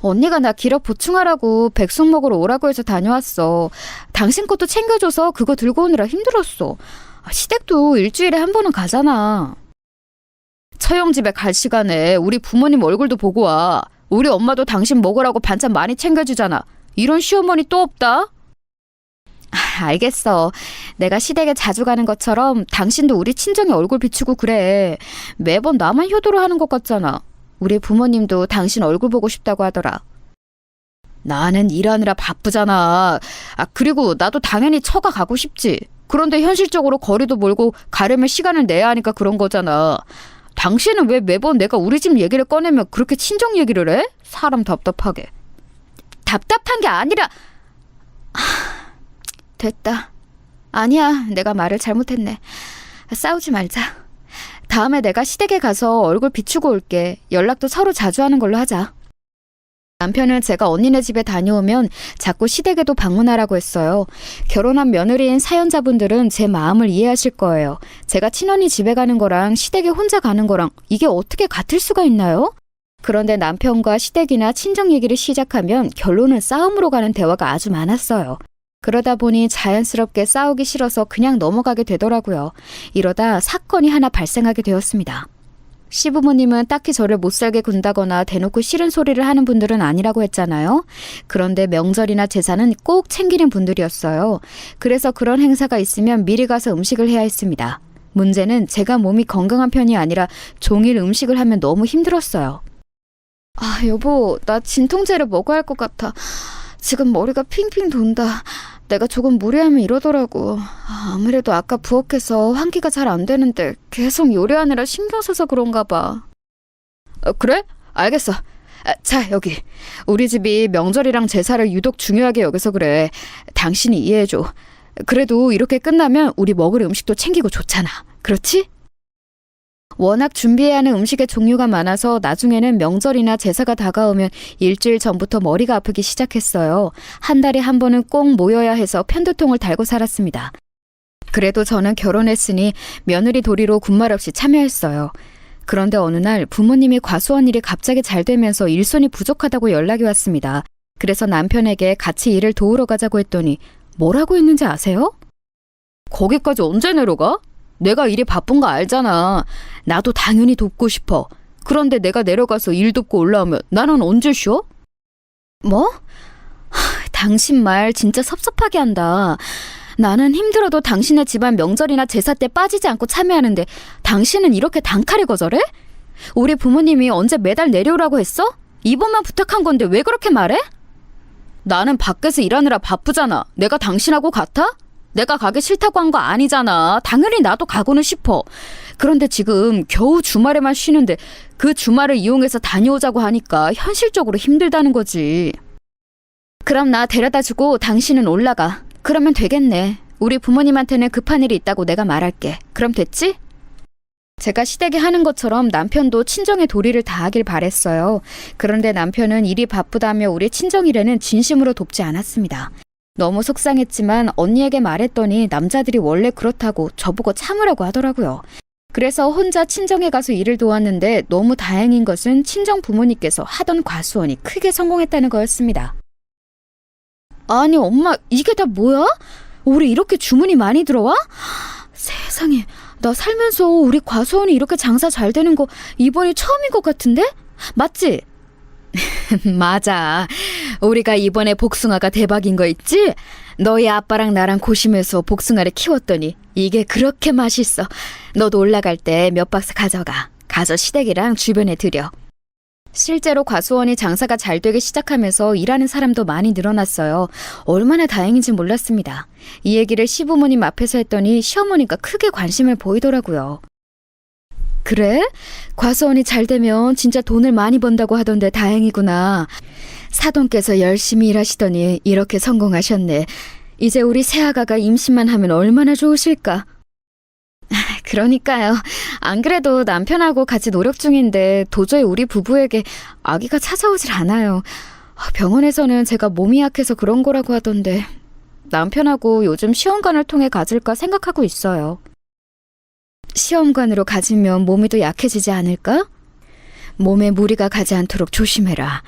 언니가 나 기력 보충하라고 백숙 먹으러 오라고 해서 다녀왔어. 당신 것도 챙겨줘서 그거 들고 오느라 힘들었어. 시댁도 일주일에 한 번은 가잖아. 처형 집에 갈 시간에 우리 부모님 얼굴도 보고 와. 우리 엄마도 당신 먹으라고 반찬 많이 챙겨주잖아. 이런 시어머니 또 없다? 알겠어. 내가 시댁에 자주 가는 것처럼 당신도 우리 친정에 얼굴 비추고 그래. 매번 나만 효도를 하는 것 같잖아. 우리 부모님도 당신 얼굴 보고 싶다고 하더라. 나는 일하느라 바쁘잖아. 그리고 나도 당연히 처가 가고 싶지. 그런데 현실적으로 거리도 멀고 가려면 시간을 내야 하니까 그런 거잖아. 당신은 왜 매번 내가 우리 집 얘기를 꺼내면 그렇게 친정 얘기를 해? 사람 답답하게. 답답한 게 아니라... 됐다. 아니야, 내가 말을 잘못했네. 싸우지 말자. 다음에 내가 시댁에 가서 얼굴 비추고 올게. 연락도 서로 자주 하는 걸로 하자. 남편은 제가 언니네 집에 다녀오면 자꾸 시댁에도 방문하라고 했어요. 결혼한 며느리인 사연자분들은 제 마음을 이해하실 거예요. 제가 친언니 집에 가는 거랑 시댁에 혼자 가는 거랑 이게 어떻게 같을 수가 있나요? 그런데 남편과 시댁이나 친정 얘기를 시작하면 결론은 싸움으로 가는 대화가 아주 많았어요. 그러다 보니 자연스럽게 싸우기 싫어서 그냥 넘어가게 되더라고요. 이러다 사건이 하나 발생하게 되었습니다. 시부모님은 딱히 저를 못살게 군다거나 대놓고 싫은 소리를 하는 분들은 아니라고 했잖아요. 그런데 명절이나 제사는 꼭 챙기는 분들이었어요. 그래서 그런 행사가 있으면 미리 가서 음식을 해야 했습니다. 문제는 제가 몸이 건강한 편이 아니라 종일 음식을 하면 너무 힘들었어요. 여보, 나 진통제를 먹어야 할 것 같아. 지금 머리가 핑핑 돈다. 내가 조금 무리하면 이러더라고. 아무래도 아까 부엌에서 환기가 잘 안 되는데 계속 요리하느라 신경 써서 그런가 봐. 그래? 알겠어. 자, 여기. 우리 집이 명절이랑 제사를 유독 중요하게 여겨서 그래. 당신이 이해해줘. 그래도 이렇게 끝나면 우리 먹을 음식도 챙기고 좋잖아. 그렇지? 워낙 준비해야 하는 음식의 종류가 많아서 나중에는 명절이나 제사가 다가오면 일주일 전부터 머리가 아프기 시작했어요. 한 달에 한 번은 꼭 모여야 해서 편두통을 달고 살았습니다. 그래도 저는 결혼했으니 며느리 도리로 군말 없이 참여했어요. 그런데 어느 날 부모님이 과수원 일이 갑자기 잘 되면서 일손이 부족하다고 연락이 왔습니다. 그래서 남편에게 같이 일을 도우러 가자고 했더니 뭐라고 했는지 아세요? 거기까지 언제 내려가? 내가 일이 바쁜 거 알잖아. 나도 당연히 돕고 싶어. 그런데 내가 내려가서 일 돕고 올라오면 나는 언제 쉬어? 뭐? 당신 말 진짜 섭섭하게 한다. 나는 힘들어도 당신의 집안 명절이나 제사 때 빠지지 않고 참여하는데 당신은 이렇게 단칼에 거절해? 우리 부모님이 언제 매달 내려오라고 했어? 이번만 부탁한 건데 왜 그렇게 말해? 나는 밖에서 일하느라 바쁘잖아. 내가 당신하고 같아? 내가 가기 싫다고 한 거 아니잖아. 당연히 나도 가고는 싶어. 그런데 지금 겨우 주말에만 쉬는데 그 주말을 이용해서 다녀오자고 하니까 현실적으로 힘들다는 거지. 그럼 나 데려다주고 당신은 올라가. 그러면 되겠네. 우리 부모님한테는 급한 일이 있다고 내가 말할게. 그럼 됐지? 제가 시댁에 하는 것처럼 남편도 친정의 도리를 다하길 바랬어요. 그런데 남편은 일이 바쁘다며 우리 친정 일에는 진심으로 돕지 않았습니다. 너무 속상했지만 언니에게 말했더니 남자들이 원래 그렇다고 저보고 참으라고 하더라고요. 그래서 혼자 친정에 가서 일을 도왔는데 너무 다행인 것은 친정 부모님께서 하던 과수원이 크게 성공했다는 거였습니다. 아니 엄마, 이게 다 뭐야? 우리 이렇게 주문이 많이 들어와? 세상에, 나 살면서 우리 과수원이 이렇게 장사 잘 되는 거 이번이 처음인 것 같은데? 맞지? 맞아. 우리가 이번에 복숭아가 대박인 거 있지? 너희 아빠랑 나랑 고심해서 복숭아를 키웠더니 이게 그렇게 맛있어. 너도 올라갈 때 몇 박스 가져가. 가서 시댁이랑 주변에 드려. 실제로 과수원이 장사가 잘 되기 시작하면서 일하는 사람도 많이 늘어났어요. 얼마나 다행인지 몰랐습니다. 이 얘기를 시부모님 앞에서 했더니 시어머니가 크게 관심을 보이더라고요. 그래? 과수원이 잘 되면 진짜 돈을 많이 번다고 하던데 다행이구나. 사돈께서 열심히 일하시더니 이렇게 성공하셨네. 이제 우리 새아가가 임신만 하면 얼마나 좋으실까? 그러니까요. 안 그래도 남편하고 같이 노력 중인데 도저히 우리 부부에게 아기가 찾아오질 않아요. 병원에서는 제가 몸이 약해서 그런 거라고 하던데 남편하고 요즘 시험관을 통해 가질까 생각하고 있어요. 시험관으로 가지면 몸이 더 약해지지 않을까? 몸에 무리가 가지 않도록 조심해라.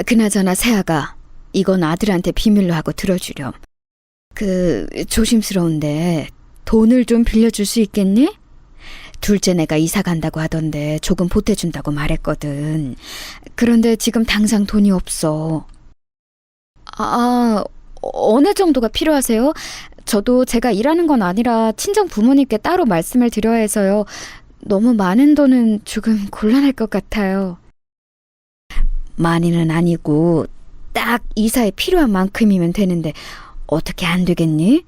그나저나 세아가 이건 아들한테 비밀로 하고 들어주렴. 조심스러운데 돈을 좀 빌려줄 수 있겠니? 둘째 내가 이사 간다고 하던데 조금 보태준다고 말했거든. 그런데 지금 당장 돈이 없어. 어느 정도가 필요하세요? 저도 제가 일하는 건 아니라 친정 부모님께 따로 말씀을 드려야 해서요. 너무 많은 돈은 조금 곤란할 것 같아요. 많이는 아니고 딱 이사에 필요한 만큼이면 되는데 어떻게 안 되겠니?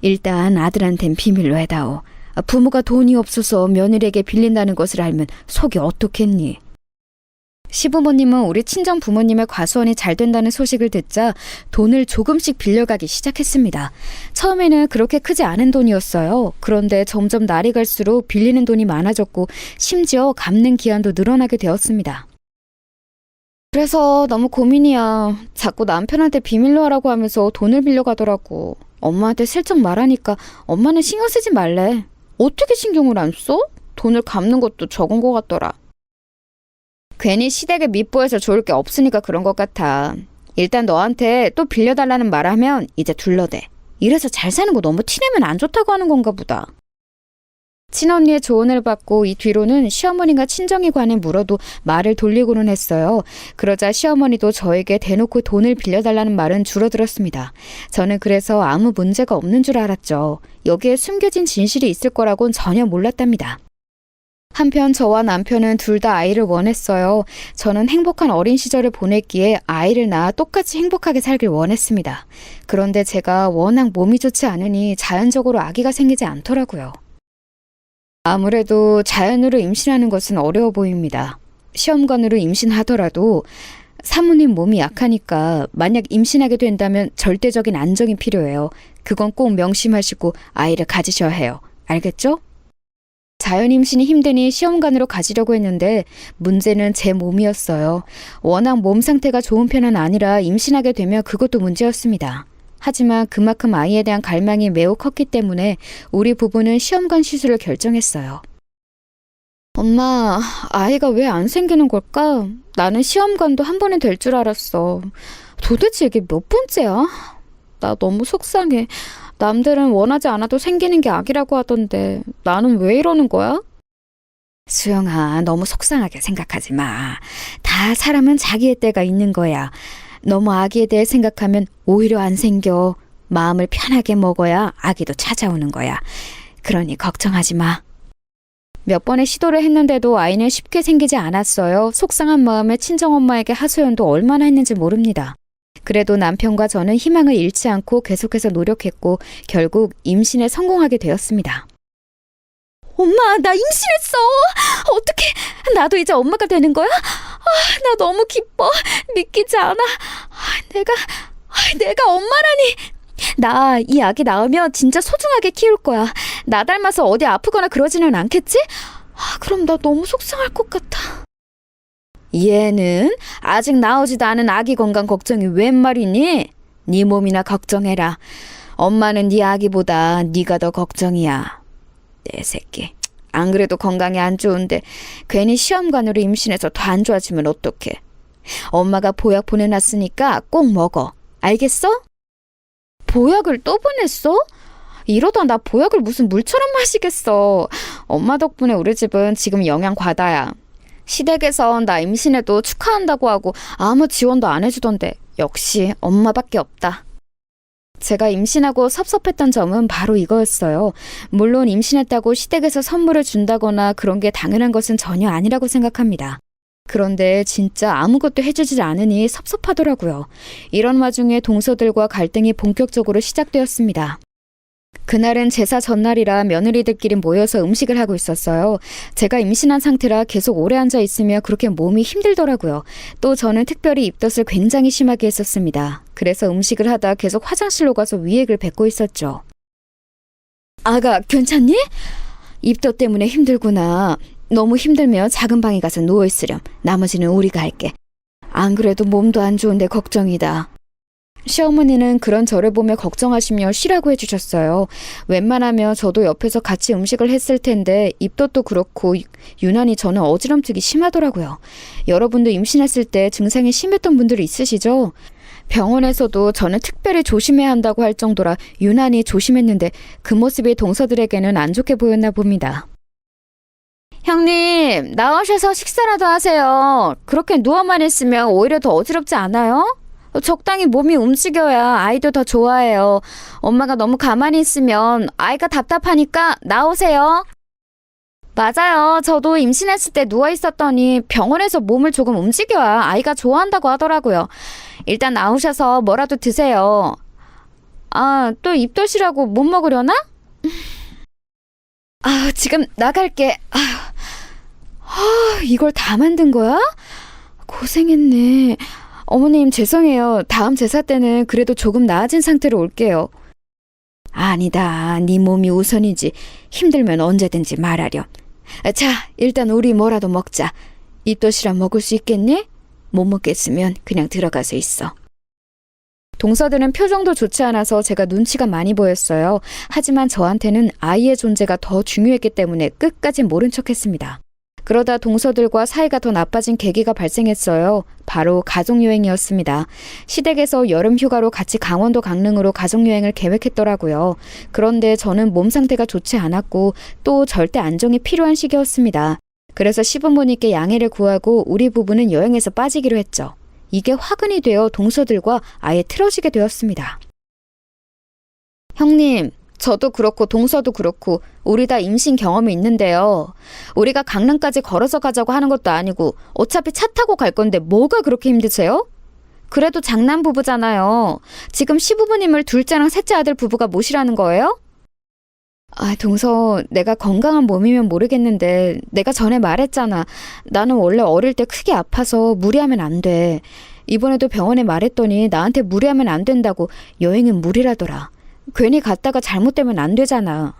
일단 아들한텐 비밀로 해다오. 부모가 돈이 없어서 며느리에게 빌린다는 것을 알면 속이 어떻겠니? 시부모님은 우리 친정 부모님의 과수원이 잘 된다는 소식을 듣자 돈을 조금씩 빌려가기 시작했습니다. 처음에는 그렇게 크지 않은 돈이었어요. 그런데 점점 날이 갈수록 빌리는 돈이 많아졌고 심지어 갚는 기한도 늘어나게 되었습니다. 그래서 너무 고민이야. 자꾸 남편한테 비밀로 하라고 하면서 돈을 빌려가더라고. 엄마한테 슬쩍 말하니까 엄마는 신경 쓰지 말래. 어떻게 신경을 안 써? 돈을 갚는 것도 적은 것 같더라. 괜히 시댁에 밉보여서 좋을 게 없으니까 그런 것 같아. 일단 너한테 또 빌려달라는 말 하면 이제 둘러대. 이래서 잘 사는 거 너무 티내면 안 좋다고 하는 건가 보다. 친언니의 조언을 받고 이 뒤로는 시어머니가 친정에 관해 물어도 말을 돌리고는 했어요. 그러자 시어머니도 저에게 대놓고 돈을 빌려달라는 말은 줄어들었습니다. 저는 그래서 아무 문제가 없는 줄 알았죠. 여기에 숨겨진 진실이 있을 거라고는 전혀 몰랐답니다. 한편 저와 남편은 둘 다 아이를 원했어요. 저는 행복한 어린 시절을 보냈기에 아이를 낳아 똑같이 행복하게 살길 원했습니다. 그런데 제가 워낙 몸이 좋지 않으니 자연적으로 아기가 생기지 않더라고요. 아무래도 자연으로 임신하는 것은 어려워 보입니다. 시험관으로 임신하더라도 사모님 몸이 약하니까 만약 임신하게 된다면 절대적인 안정이 필요해요. 그건 꼭 명심하시고 아이를 가지셔야 해요. 알겠죠? 자연 임신이 힘드니 시험관으로 가지려고 했는데 문제는 제 몸이었어요. 워낙 몸 상태가 좋은 편은 아니라 임신하게 되면 그것도 문제였습니다. 하지만 그만큼 아이에 대한 갈망이 매우 컸기 때문에 우리 부부는 시험관 시술을 결정했어요. 엄마, 아이가 왜 안 생기는 걸까? 나는 시험관도 한 번에 될 줄 알았어. 도대체 이게 몇 번째야? 나 너무 속상해. 남들은 원하지 않아도 생기는 게 악이라고 하던데 나는 왜 이러는 거야? 수영아, 너무 속상하게 생각하지 마. 다 사람은 자기의 때가 있는 거야. 너무 아기에 대해 생각하면 오히려 안 생겨. 마음을 편하게 먹어야 아기도 찾아오는 거야. 그러니 걱정하지 마. 몇 번의 시도를 했는데도 아이는 쉽게 생기지 않았어요. 속상한 마음에 친정엄마에게 하소연도 얼마나 했는지 모릅니다. 그래도 남편과 저는 희망을 잃지 않고 계속해서 노력했고 결국 임신에 성공하게 되었습니다. 엄마, 나 임신했어. 어떡해. 나도 이제 엄마가 되는 거야? 나 너무 기뻐. 믿기지 않아. 내가 엄마라니. 나 이 아기 낳으면 진짜 소중하게 키울 거야. 나 닮아서 어디 아프거나 그러지는 않겠지? 그럼 나 너무 속상할 것 같아. 얘는 아직 나오지도 않은 아기 건강 걱정이 웬 말이니? 네 몸이나 걱정해라. 엄마는 네 아기보다 네가 더 걱정이야. 내 새끼. 안 그래도 건강이 안 좋은데 괜히 시험관으로 임신해서 더 안 좋아지면 어떡해. 엄마가 보약 보내놨으니까 꼭 먹어. 알겠어? 보약을 또 보냈어? 이러다 나 보약을 무슨 물처럼 마시겠어. 엄마 덕분에 우리 집은 지금 영양 과다야. 시댁에선 나 임신해도 축하한다고 하고 아무 지원도 안 해주던데 역시 엄마밖에 없다. 제가 임신하고 섭섭했던 점은 바로 이거였어요. 물론 임신했다고 시댁에서 선물을 준다거나 그런 게 당연한 것은 전혀 아니라고 생각합니다. 그런데 진짜 아무것도 해주지 않으니 섭섭하더라고요. 이런 와중에 동서들과 갈등이 본격적으로 시작되었습니다. 그날은 제사 전날이라 며느리들끼리 모여서 음식을 하고 있었어요. 제가 임신한 상태라 계속 오래 앉아 있으며 그렇게 몸이 힘들더라고요. 또 저는 특별히 입덧을 굉장히 심하게 했었습니다. 그래서 음식을 하다 계속 화장실로 가서 위액을 뱉고 있었죠. 아가, 괜찮니? 입덧 때문에 힘들구나. 너무 힘들면 작은 방에 가서 누워있으렴. 나머지는 우리가 할게. 안 그래도 몸도 안 좋은데 걱정이다. 시어머니는 그런 저를 보며 걱정하시며 쉬라고 해주셨어요. 웬만하면 저도 옆에서 같이 음식을 했을 텐데 입덧도 그렇고 유난히 저는 어지럼증이 심하더라고요. 여러분도 임신했을 때 증상이 심했던 분들이 있으시죠? 병원에서도 저는 특별히 조심해야 한다고 할 정도라 유난히 조심했는데 그 모습이 동서들에게는 안 좋게 보였나 봅니다. 형님, 나오셔서 식사라도 하세요. 그렇게 누워만 있으면 오히려 더 어지럽지 않아요? 적당히 몸이 움직여야 아이도 더 좋아해요. 엄마가 너무 가만히 있으면 아이가 답답하니까 나오세요. 맞아요. 저도 임신했을 때 누워 있었더니 병원에서 몸을 조금 움직여야 아이가 좋아한다고 하더라고요. 일단 나오셔서 뭐라도 드세요. 아, 또 입덧이라고 못 먹으려나? 아, 지금 나갈게. 이걸 다 만든 거야? 고생했네. 어머님 죄송해요. 다음 제사 때는 그래도 조금 나아진 상태로 올게요. 아니다. 네 몸이 우선이지. 힘들면 언제든지 말하렴. 자, 일단 우리 뭐라도 먹자. 입덧이라 먹을 수 있겠니? 못 먹겠으면 그냥 들어가서 있어. 동서들은 표정도 좋지 않아서 제가 눈치가 많이 보였어요. 하지만 저한테는 아이의 존재가 더 중요했기 때문에 끝까지 모른 척했습니다. 그러다 동서들과 사이가 더 나빠진 계기가 발생했어요. 바로 가족여행이었습니다. 시댁에서 여름 휴가로 같이 강원도 강릉으로 가족여행을 계획했더라고요. 그런데 저는 몸 상태가 좋지 않았고 또 절대 안정이 필요한 시기였습니다. 그래서 시부모님께 양해를 구하고 우리 부부는 여행에서 빠지기로 했죠. 이게 화근이 되어 동서들과 아예 틀어지게 되었습니다. 형님, 저도 그렇고 동서도 그렇고 우리 다 임신 경험이 있는데요. 우리가 강릉까지 걸어서 가자고 하는 것도 아니고 어차피 차 타고 갈 건데 뭐가 그렇게 힘드세요? 그래도 장남 부부잖아요. 지금 시부모님을 둘째랑 셋째 아들 부부가 모시라는 거예요? 아, 동서, 내가 건강한 몸이면 모르겠는데 내가 전에 말했잖아. 나는 원래 어릴 때 크게 아파서 무리하면 안 돼. 이번에도 병원에 말했더니 나한테 무리하면 안 된다고 여행은 무리라더라. 괜히 갔다가 잘못되면 안 되잖아.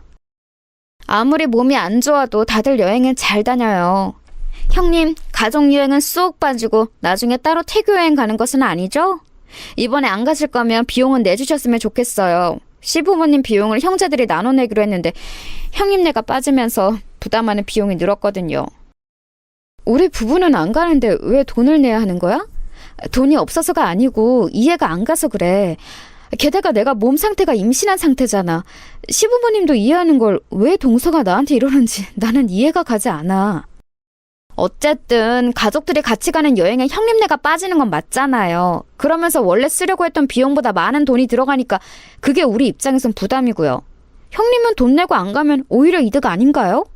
아무리 몸이 안 좋아도 다들 여행은 잘 다녀요. 형님, 가족여행은 쏙 빠지고 나중에 따로 태교여행 가는 것은 아니죠? 이번에 안 가실 거면 비용은 내주셨으면 좋겠어요. 시부모님 비용을 형제들이 나눠내기로 했는데 형님네가 빠지면서 부담하는 비용이 늘었거든요. 우리 부부는 안 가는데 왜 돈을 내야 하는 거야? 돈이 없어서가 아니고 이해가 안 가서 그래. 게다가 내가 몸 상태가 임신한 상태잖아. 시부모님도 이해하는 걸 왜 동서가 나한테 이러는지 나는 이해가 가지 않아. 어쨌든 가족들이 같이 가는 여행에 형님네가 빠지는 건 맞잖아요. 그러면서 원래 쓰려고 했던 비용보다 많은 돈이 들어가니까 그게 우리 입장에선 부담이고요. 형님은 돈 내고 안 가면 오히려 이득 아닌가요?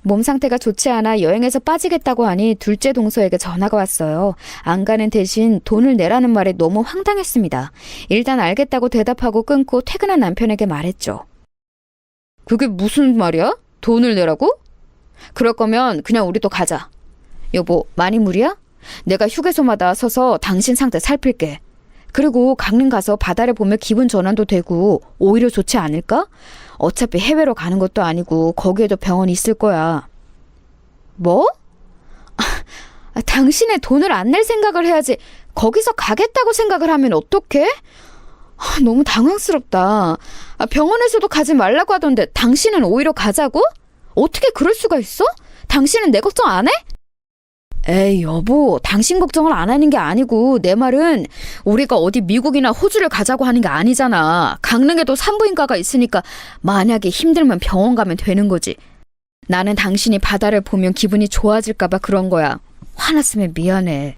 몸 상태가 좋지 않아 여행에서 빠지겠다고 하니 둘째 동서에게 전화가 왔어요. 안 가는 대신 돈을 내라는 말에 너무 황당했습니다. 일단 알겠다고 대답하고 끊고 퇴근한 남편에게 말했죠. 그게 무슨 말이야? 돈을 내라고? 그럴 거면 그냥 우리도 가자. 여보, 많이 무리야? 내가 휴게소마다 서서 당신 상태 살필게. 그리고 강릉 가서 바다를 보며 기분 전환도 되고 오히려 좋지 않을까? 어차피 해외로 가는 것도 아니고 거기에도 병원이 있을 거야. 뭐? 당신의 돈을 안 낼 생각을 해야지 거기서 가겠다고 생각을 하면 어떡해? 너무 당황스럽다. 병원에서도 가지 말라고 하던데 당신은 오히려 가자고? 어떻게 그럴 수가 있어? 당신은 내 걱정 안 해? 에이 여보, 당신 걱정을 안 하는 게 아니고 내 말은 우리가 어디 미국이나 호주를 가자고 하는 게 아니잖아. 강릉에도 산부인과가 있으니까 만약에 힘들면 병원 가면 되는 거지. 나는 당신이 바다를 보면 기분이 좋아질까 봐 그런 거야. 화났으면 미안해.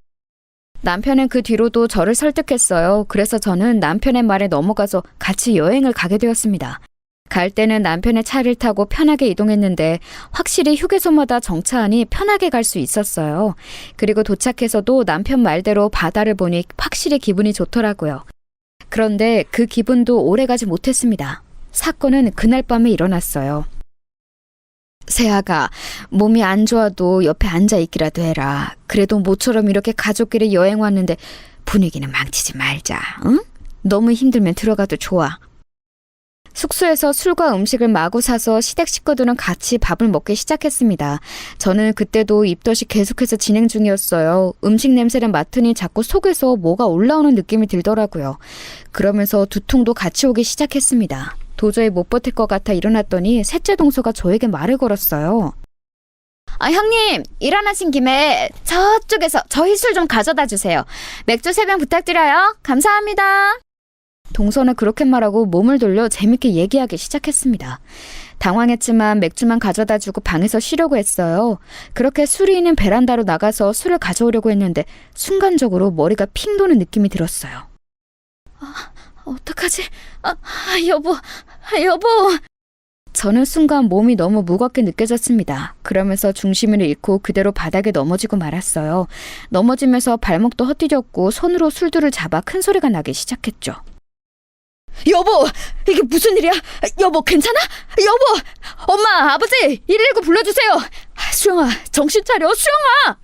남편은 그 뒤로도 저를 설득했어요. 그래서 저는 남편의 말에 넘어가서 같이 여행을 가게 되었습니다. 갈 때는 남편의 차를 타고 편하게 이동했는데 확실히 휴게소마다 정차하니 편하게 갈 수 있었어요. 그리고 도착해서도 남편 말대로 바다를 보니 확실히 기분이 좋더라고요. 그런데 그 기분도 오래가지 못했습니다. 사건은 그날 밤에 일어났어요. 세아가 몸이 안 좋아도 옆에 앉아있기라도 해라. 그래도 모처럼 이렇게 가족끼리 여행 왔는데 분위기는 망치지 말자. 응? 너무 힘들면 들어가도 좋아. 숙소에서 술과 음식을 마구 사서 시댁 식구들은 같이 밥을 먹기 시작했습니다. 저는 그때도 입덧이 계속해서 진행 중이었어요. 음식 냄새를 맡으니 자꾸 속에서 뭐가 올라오는 느낌이 들더라고요. 그러면서 두통도 같이 오기 시작했습니다. 도저히 못 버틸 것 같아 일어났더니 셋째 동서가 저에게 말을 걸었어요. 형님, 일어나신 김에 저쪽에서 저희 술 좀 가져다 주세요. 맥주 3병 부탁드려요. 감사합니다. 동서는 그렇게 말하고 몸을 돌려 재밌게 얘기하기 시작했습니다. 당황했지만 맥주만 가져다 주고 방에서 쉬려고 했어요. 그렇게 술이 있는 베란다로 나가서 술을 가져오려고 했는데 순간적으로 머리가 핑 도는 느낌이 들었어요. 어떡하지? 여보. 저는 순간 몸이 너무 무겁게 느껴졌습니다. 그러면서 중심을 잃고 그대로 바닥에 넘어지고 말았어요. 넘어지면서 발목도 헛디뎠고 손으로 술두를 잡아 큰 소리가 나기 시작했죠. 여보! 이게 무슨 일이야? 여보, 괜찮아? 여보! 엄마, 아버지! 119 불러주세요! 수영아, 정신 차려, 수영아!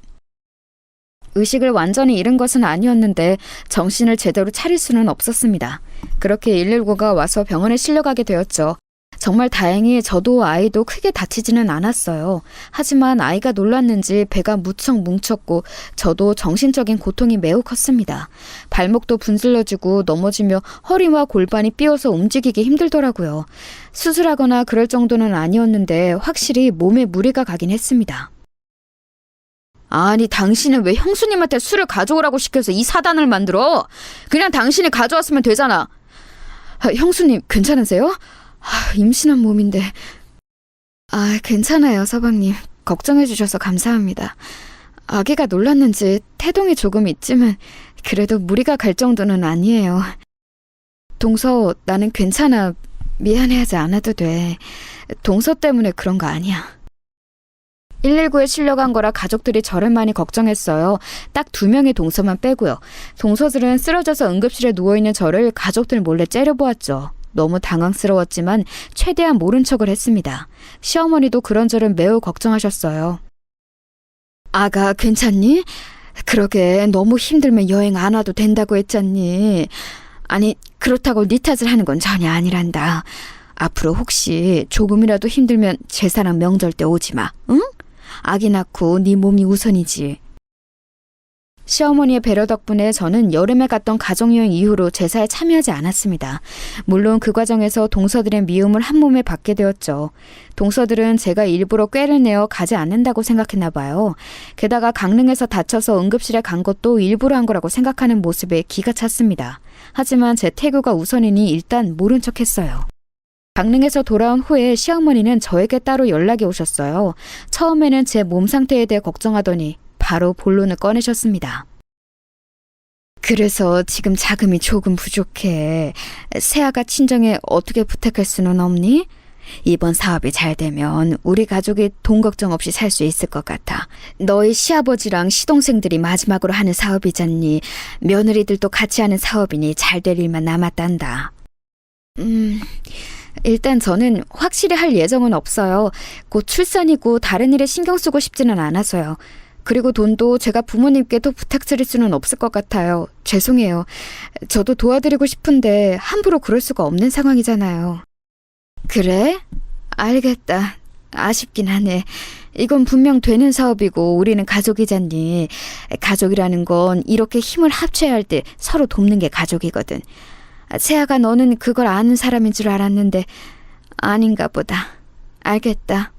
의식을 완전히 잃은 것은 아니었는데 정신을 제대로 차릴 수는 없었습니다. 그렇게 119가 와서 병원에 실려가게 되었죠. 정말 다행히 저도 아이도 크게 다치지는 않았어요. 하지만 아이가 놀랐는지 배가 무척 뭉쳤고 저도 정신적인 고통이 매우 컸습니다. 발목도 분질러지고 넘어지며 허리와 골반이 삐어서 움직이기 힘들더라고요. 수술하거나 그럴 정도는 아니었는데 확실히 몸에 무리가 가긴 했습니다. 아니, 당신은 왜 형수님한테 술을 가져오라고 시켜서 이 사단을 만들어? 그냥 당신이 가져왔으면 되잖아. 형수님, 괜찮으세요? 임신한 몸인데. 괜찮아요, 서방님. 걱정해 주셔서 감사합니다. 아기가 놀랐는지 태동이 조금 있지만 그래도 무리가 갈 정도는 아니에요. 동서, 나는 괜찮아. 미안해하지 않아도 돼. 동서 때문에 그런 거 아니야. 119에 실려간 거라 가족들이 저를 많이 걱정했어요. 딱 2명의 동서만 빼고요. 동서들은 쓰러져서 응급실에 누워있는 저를 가족들 몰래 째려보았죠. 너무 당황스러웠지만 최대한 모른 척을 했습니다. 시어머니도 그런저런 매우 걱정하셨어요. 아가 괜찮니? 그러게 너무 힘들면 여행 안 와도 된다고 했잖니. 아니 그렇다고 네 탓을 하는 건 전혀 아니란다. 앞으로 혹시 조금이라도 힘들면 제사랑 명절 때 오지 마. 응? 아기 낳고 네 몸이 우선이지. 시어머니의 배려 덕분에 저는 여름에 갔던 가족여행 이후로 제사에 참여하지 않았습니다. 물론 그 과정에서 동서들의 미움을 한 몸에 받게 되었죠. 동서들은 제가 일부러 꾀를 내어 가지 않는다고 생각했나 봐요. 게다가 강릉에서 다쳐서 응급실에 간 것도 일부러 한 거라고 생각하는 모습에 기가 찼습니다. 하지만 제 태교가 우선이니 일단 모른 척했어요. 강릉에서 돌아온 후에 시어머니는 저에게 따로 연락이 오셨어요. 처음에는 제 몸 상태에 대해 걱정하더니 바로 본론을 꺼내셨습니다. 그래서 지금 자금이 조금 부족해. 새아가 친정에 어떻게 부탁할 수는 없니? 이번 사업이 잘 되면 우리 가족이 돈 걱정 없이 살 수 있을 것 같아. 너희 시아버지랑 시동생들이 마지막으로 하는 사업이잖니. 며느리들도 같이 하는 사업이니 잘 될 일만 남았단다. 일단 저는 확실히 할 예정은 없어요. 곧 출산이고 다른 일에 신경 쓰고 싶지는 않아서요. 그리고 돈도 제가 부모님께 또 부탁드릴 수는 없을 것 같아요. 죄송해요. 저도 도와드리고 싶은데 함부로 그럴 수가 없는 상황이잖아요. 그래? 알겠다. 아쉽긴 하네. 이건 분명 되는 사업이고 우리는 가족이잖니. 가족이라는 건 이렇게 힘을 합쳐야 할 때 서로 돕는 게 가족이거든. 세아가 너는 그걸 아는 사람인 줄 알았는데 아닌가 보다. 알겠다.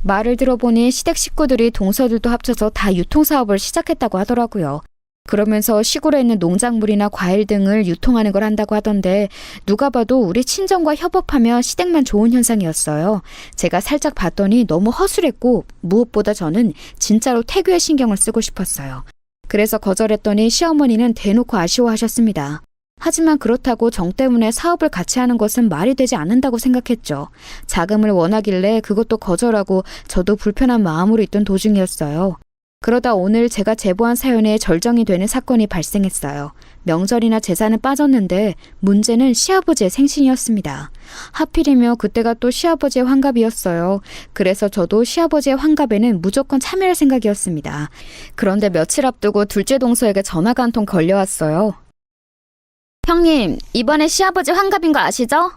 말을 들어보니 시댁 식구들이 동서들도 합쳐서 다 유통사업을 시작했다고 하더라고요. 그러면서 시골에 있는 농작물이나 과일 등을 유통하는 걸 한다고 하던데 누가 봐도 우리 친정과 협업하면 시댁만 좋은 현상이었어요. 제가 살짝 봤더니 너무 허술했고 무엇보다 저는 진짜로 태교에 신경을 쓰고 싶었어요. 그래서 거절했더니 시어머니는 대놓고 아쉬워하셨습니다. 하지만 그렇다고 정 때문에 사업을 같이 하는 것은 말이 되지 않는다고 생각했죠. 자금을 원하길래 그것도 거절하고 저도 불편한 마음으로 있던 도중이었어요. 그러다 오늘 제가 제보한 사연에 절정이 되는 사건이 발생했어요. 명절이나 제사는 빠졌는데 문제는 시아버지의 생신이었습니다. 하필이며 그때가 또 시아버지의 환갑이었어요. 그래서 저도 시아버지의 환갑에는 무조건 참여할 생각이었습니다. 그런데 며칠 앞두고 둘째 동서에게 전화가 한 통 걸려왔어요. 형님, 이번에 시아버지 환갑인 거 아시죠?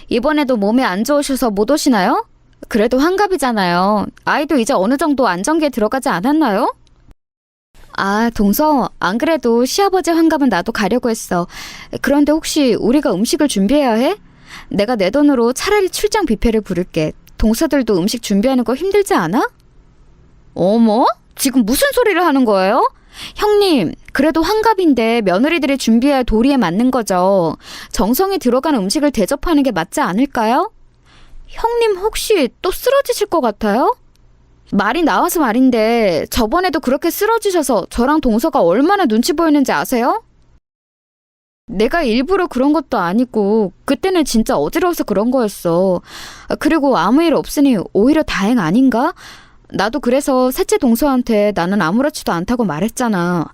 이번에도 몸에 안 좋으셔서 못 오시나요? 그래도 환갑이잖아요. 아이도 이제 어느 정도 안정기에 들어가지 않았나요? 아, 동서, 안 그래도 시아버지 환갑은 나도 가려고 했어. 그런데 혹시 우리가 음식을 준비해야 해? 내가 내 돈으로 차라리 출장 뷔페를 부를게. 동서들도 음식 준비하는 거 힘들지 않아? 어머? 지금 무슨 소리를 하는 거예요? 형님, 그래도 환갑인데 며느리들이 준비해야 도리에 맞는 거죠. 정성이 들어간 음식을 대접하는 게 맞지 않을까요? 형님 혹시 또 쓰러지실 것 같아요? 말이 나와서 말인데 저번에도 그렇게 쓰러지셔서 저랑 동서가 얼마나 눈치 보였는지 아세요? 내가 일부러 그런 것도 아니고 그때는 진짜 어지러워서 그런 거였어. 그리고 아무 일 없으니 오히려 다행 아닌가? 나도 그래서 셋째 동서한테 나는 아무렇지도 않다고 말했잖아.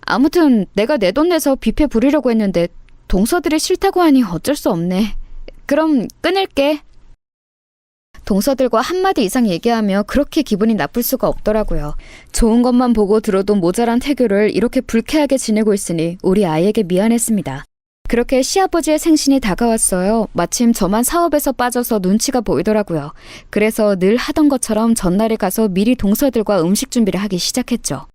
아무튼 내가 내 돈 내서 뷔페 부리려고 했는데 동서들이 싫다고 하니 어쩔 수 없네. 그럼 끊을게. 동서들과 한마디 이상 얘기하며 그렇게 기분이 나쁠 수가 없더라고요. 좋은 것만 보고 들어도 모자란 태교를 이렇게 불쾌하게 지내고 있으니 우리 아이에게 미안했습니다. 그렇게 시아버지의 생신이 다가왔어요. 마침 저만 사업에서 빠져서 눈치가 보이더라고요. 그래서 늘 하던 것처럼 전날에 가서 미리 동서들과 음식 준비를 하기 시작했죠.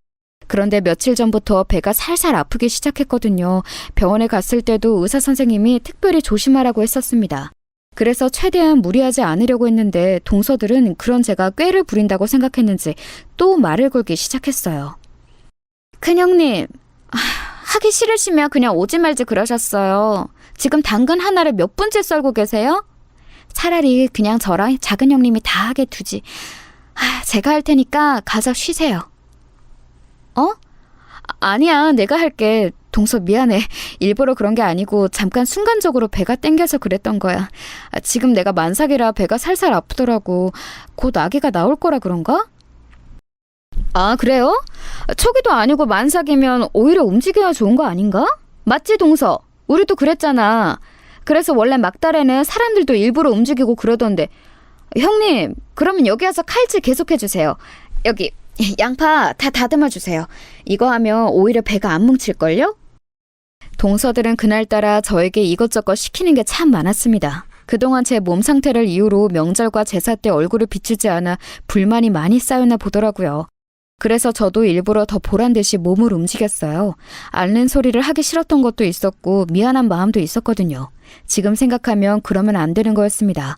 그런데 며칠 전부터 배가 살살 아프기 시작했거든요. 병원에 갔을 때도 의사 선생님이 특별히 조심하라고 했었습니다. 그래서 최대한 무리하지 않으려고 했는데 동서들은 그런 제가 꾀를 부린다고 생각했는지 또 말을 걸기 시작했어요. 큰형님, 하기 싫으시면 그냥 오지 말지 그러셨어요. 지금 당근 하나를 몇 분째 썰고 계세요? 차라리 그냥 저랑 작은 형님이 다 하게 두지. 제가 할 테니까 가서 쉬세요. 어? 아니야, 내가 할게. 동서 미안해. 일부러 그런 게 아니고 잠깐 순간적으로 배가 땡겨서 그랬던 거야. 지금 내가 만삭이라 배가 살살 아프더라고. 곧 아기가 나올 거라 그런가? 아, 그래요? 초기도 아니고 만삭이면 오히려 움직여야 좋은 거 아닌가? 맞지, 동서? 우리도 그랬잖아. 그래서 원래 막달에는 사람들도 일부러 움직이고 그러던데. 형님, 그러면 여기 와서 칼질 계속해주세요. 여기 양파 다 다듬어 주세요. 이거 하면 오히려 배가 안 뭉칠걸요? 동서들은 그날따라 저에게 이것저것 시키는 게 참 많았습니다. 그동안 제 몸 상태를 이유로 명절과 제사 때 얼굴을 비추지 않아 불만이 많이 쌓였나 보더라고요. 그래서 저도 일부러 더 보란 듯이 몸을 움직였어요. 앓는 소리를 하기 싫었던 것도 있었고 미안한 마음도 있었거든요. 지금 생각하면 그러면 안 되는 거였습니다.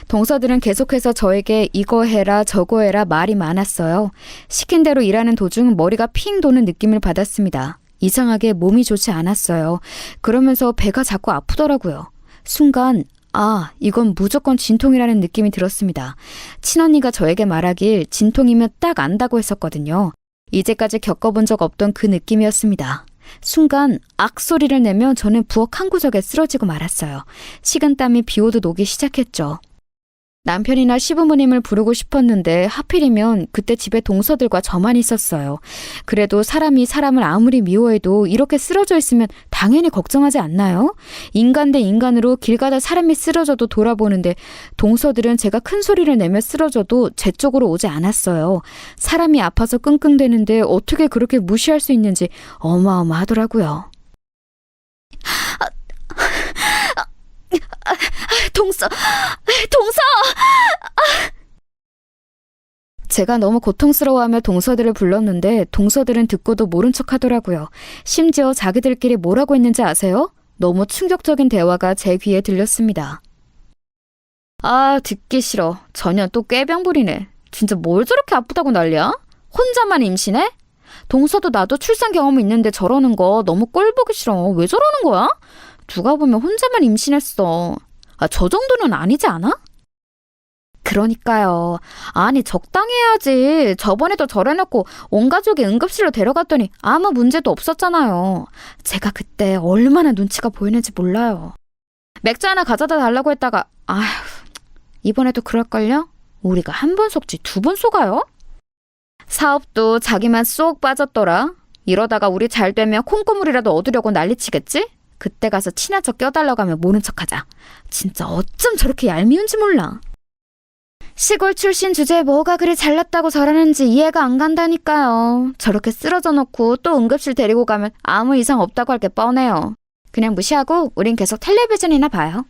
동서들은 계속해서 저에게 이거 해라 저거 해라 말이 많았어요. 시킨 대로 일하는 도중 머리가 핑 도는 느낌을 받았습니다. 이상하게 몸이 좋지 않았어요. 그러면서 배가 자꾸 아프더라고요. 순간 이건 무조건 진통이라는 느낌이 들었습니다. 친언니가 저에게 말하길 진통이면 딱 안다고 했었거든요. 이제까지 겪어본 적 없던 그 느낌이었습니다. 순간 악소리를 내며 저는 부엌 한 구석에 쓰러지고 말았어요. 식은땀이 비오듯 오기 시작했죠. 남편이나 시부모님을 부르고 싶었는데 하필이면 그때 집에 동서들과 저만 있었어요. 그래도 사람이 사람을 아무리 미워해도 이렇게 쓰러져 있으면 당연히 걱정하지 않나요? 인간 대 인간으로 길 가다 사람이 쓰러져도 돌아보는데 동서들은 제가 큰 소리를 내며 쓰러져도 제 쪽으로 오지 않았어요. 사람이 아파서 끙끙대는데 어떻게 그렇게 무시할 수 있는지 어마어마하더라고요. 동서! 제가 너무 고통스러워하며 동서들을 불렀는데 동서들은 듣고도 모른 척 하더라고요. 심지어 자기들끼리 뭐라고 했는지 아세요? 너무 충격적인 대화가 제 귀에 들렸습니다. 듣기 싫어. 전혀 또 꾀병 부리네. 진짜 뭘 저렇게 아프다고 난리야? 혼자만 임신해? 동서도 나도 출산 경험이 있는데 저러는 거 너무 꼴 보기 싫어. 왜 저러는 거야? 누가 보면 혼자만 임신했어. 저 정도는 아니지 않아? 그러니까요. 아니 적당히 해야지. 저번에도 저래놓고 온 가족이 응급실로 데려갔더니 아무 문제도 없었잖아요. 제가 그때 얼마나 눈치가 보이는지 몰라요. 맥주 하나 가져다 달라고 했다가 이번에도 그럴걸요? 우리가 한 번 속지 두 번 속아요? 사업도 자기만 쏙 빠졌더라. 이러다가 우리 잘 되면 콩고물이라도 얻으려고 난리치겠지? 그때 가서 친한 척 껴달라고 하면 모른 척하자. 진짜 어쩜 저렇게 얄미운지 몰라. 시골 출신 주제에 뭐가 그리 잘났다고 저러는지 이해가 안 간다니까요. 저렇게 쓰러져 놓고 또 응급실 데리고 가면 아무 이상 없다고 할 게 뻔해요. 그냥 무시하고 우린 계속 텔레비전이나 봐요.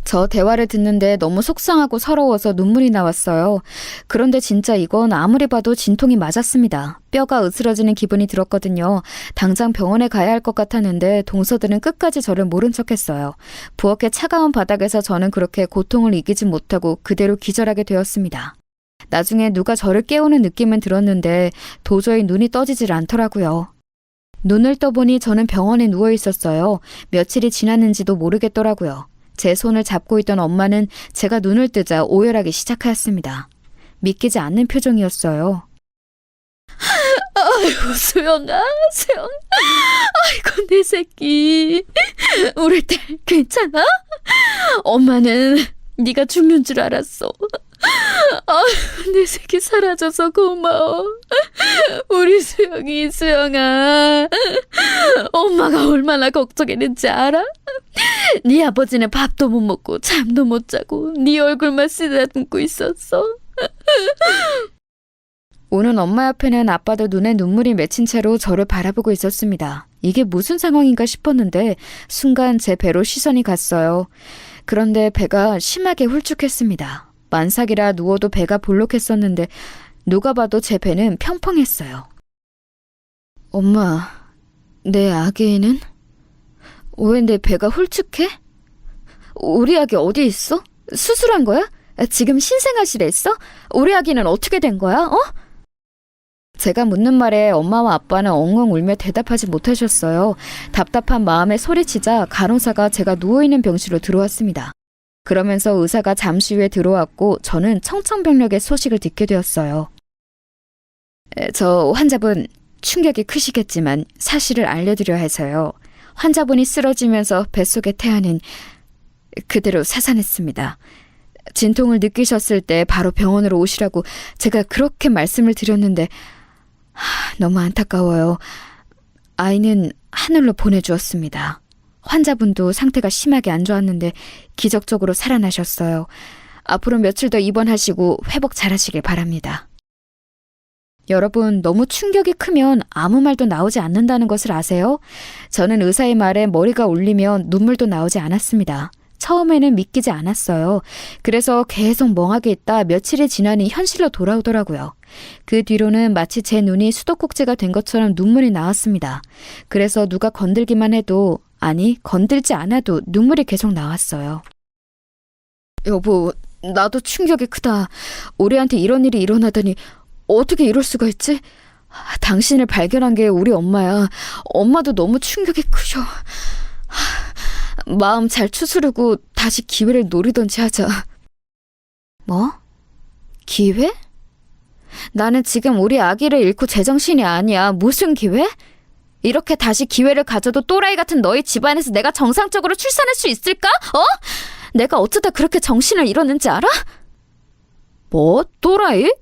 저 대화를 듣는데 너무 속상하고 서러워서 눈물이 나왔어요. 그런데 진짜 이건 아무리 봐도 진통이 맞았습니다. 뼈가 으스러지는 기분이 들었거든요. 당장 병원에 가야 할 것 같았는데 동서들은 끝까지 저를 모른 척했어요. 부엌의 차가운 바닥에서 저는 그렇게 고통을 이기지 못하고 그대로 기절하게 되었습니다. 나중에 누가 저를 깨우는 느낌은 들었는데 도저히 눈이 떠지질 않더라고요. 눈을 떠보니 저는 병원에 누워 있었어요. 며칠이 지났는지도 모르겠더라고요. 제 손을 잡고 있던 엄마는 제가 눈을 뜨자 오열하기 시작하였습니다. 믿기지 않는 표정이었어요. 아이고, 수영아. 아이고, 내 새끼. 우리 딸 괜찮아? 엄마는 네가 죽는 줄 알았어. 아이고, 내 새끼 사라져서 고마워. 우리 수영아. 엄마가 얼마나 걱정했는지 알아? 네 아버지는 밥도 못 먹고 잠도 못 자고 네 얼굴만 쓰다듬고 있었어. 오는 엄마 옆에는 아빠도 눈에 눈물이 맺힌 채로 저를 바라보고 있었습니다. 이게 무슨 상황인가 싶었는데 순간 제 배로 시선이 갔어요. 그런데 배가 심하게 훌쭉했습니다. 만삭이라 누워도 배가 볼록했었는데 누가 봐도 제 배는 평평했어요. 엄마, 내 아기는? 왜 내 배가 훌쭉해? 우리 아기 어디 있어? 수술한 거야? 지금 신생아실에 있어? 우리 아기는 어떻게 된 거야? 어? 제가 묻는 말에 엄마와 아빠는 엉엉 울며 대답하지 못하셨어요. 답답한 마음에 소리치자 간호사가 제가 누워있는 병실로 들어왔습니다. 그러면서 의사가 잠시 후에 들어왔고 저는 청천벽력의 소식을 듣게 되었어요. 저 환자분 충격이 크시겠지만 사실을 알려드려 해서요. 환자분이 쓰러지면서 뱃속의 태아는 그대로 사산했습니다. 진통을 느끼셨을 때 바로 병원으로 오시라고 제가 그렇게 말씀을 드렸는데 너무 안타까워요. 아이는 하늘로 보내주었습니다. 환자분도 상태가 심하게 안 좋았는데 기적적으로 살아나셨어요. 앞으로 며칠 더 입원하시고 회복 잘하시길 바랍니다. 여러분, 너무 충격이 크면 아무 말도 나오지 않는다는 것을 아세요? 저는 의사의 말에 머리가 울리면 눈물도 나오지 않았습니다. 처음에는 믿기지 않았어요. 그래서 계속 멍하게 있다 며칠이 지나니 현실로 돌아오더라고요. 그 뒤로는 마치 제 눈이 수도꼭지가 된 것처럼 눈물이 나왔습니다. 그래서 누가 건들기만 해도, 아니 건들지 않아도 눈물이 계속 나왔어요. 여보, 나도 충격이 크다. 우리한테 이런 일이 일어나다니 어떻게 이럴 수가 있지? 당신을 발견한 게 우리 엄마야. 엄마도 너무 충격이 크셔. 마음 잘 추스르고 다시 기회를 노리던지 하자. 뭐? 기회? 나는 지금 우리 아기를 잃고 제정신이 아니야. 무슨 기회? 이렇게 다시 기회를 가져도 또라이 같은 너희 집안에서 내가 정상적으로 출산할 수 있을까? 어? 내가 어쩌다 그렇게 정신을 잃었는지 알아? 뭐? 또라이?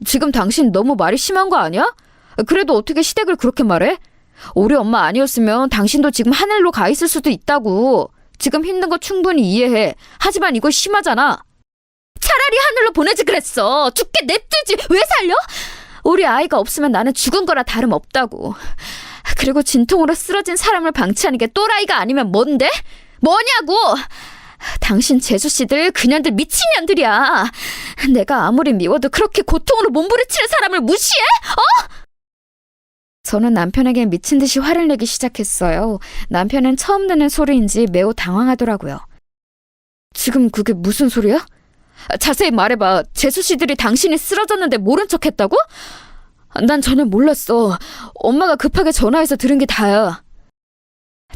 지금 당신 너무 말이 심한 거 아니야? 그래도 어떻게 시댁을 그렇게 말해? 우리 엄마 아니었으면 당신도 지금 하늘로 가 있을 수도 있다고. 지금 힘든 거 충분히 이해해. 하지만 이거 심하잖아. 차라리 하늘로 보내지 그랬어. 죽게 냅두지. 왜 살려? 우리 아이가 없으면 나는 죽은 거나 다름없다고. 그리고 진통으로 쓰러진 사람을 방치하는 게 또라이가 아니면 뭔데? 뭐냐고! 당신 재수씨들 그년들 미친년들이야. 내가 아무리 미워도 그렇게 고통으로 몸부림치는 사람을 무시해? 어? 저는 남편에게 미친 듯이 화를 내기 시작했어요. 남편은 처음 듣는 소리인지 매우 당황하더라고요. 지금 그게 무슨 소리야? 자세히 말해봐. 재수씨들이 당신이 쓰러졌는데 모른 척했다고? 난 전혀 몰랐어. 엄마가 급하게 전화해서 들은 게 다야.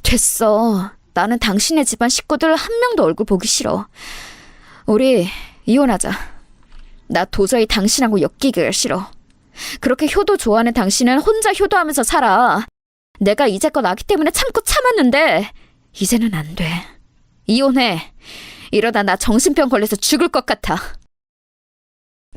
됐어. 나는 당신네 집안 식구들 한 명도 얼굴 보기 싫어. 우리 이혼하자. 나 도저히 당신하고 엮이기가 싫어. 그렇게 효도 좋아하는 당신은 혼자 효도하면서 살아. 내가 이제껏 아기 때문에 참고 참았는데 이제는 안 돼. 이혼해. 이러다 나 정신병 걸려서 죽을 것 같아.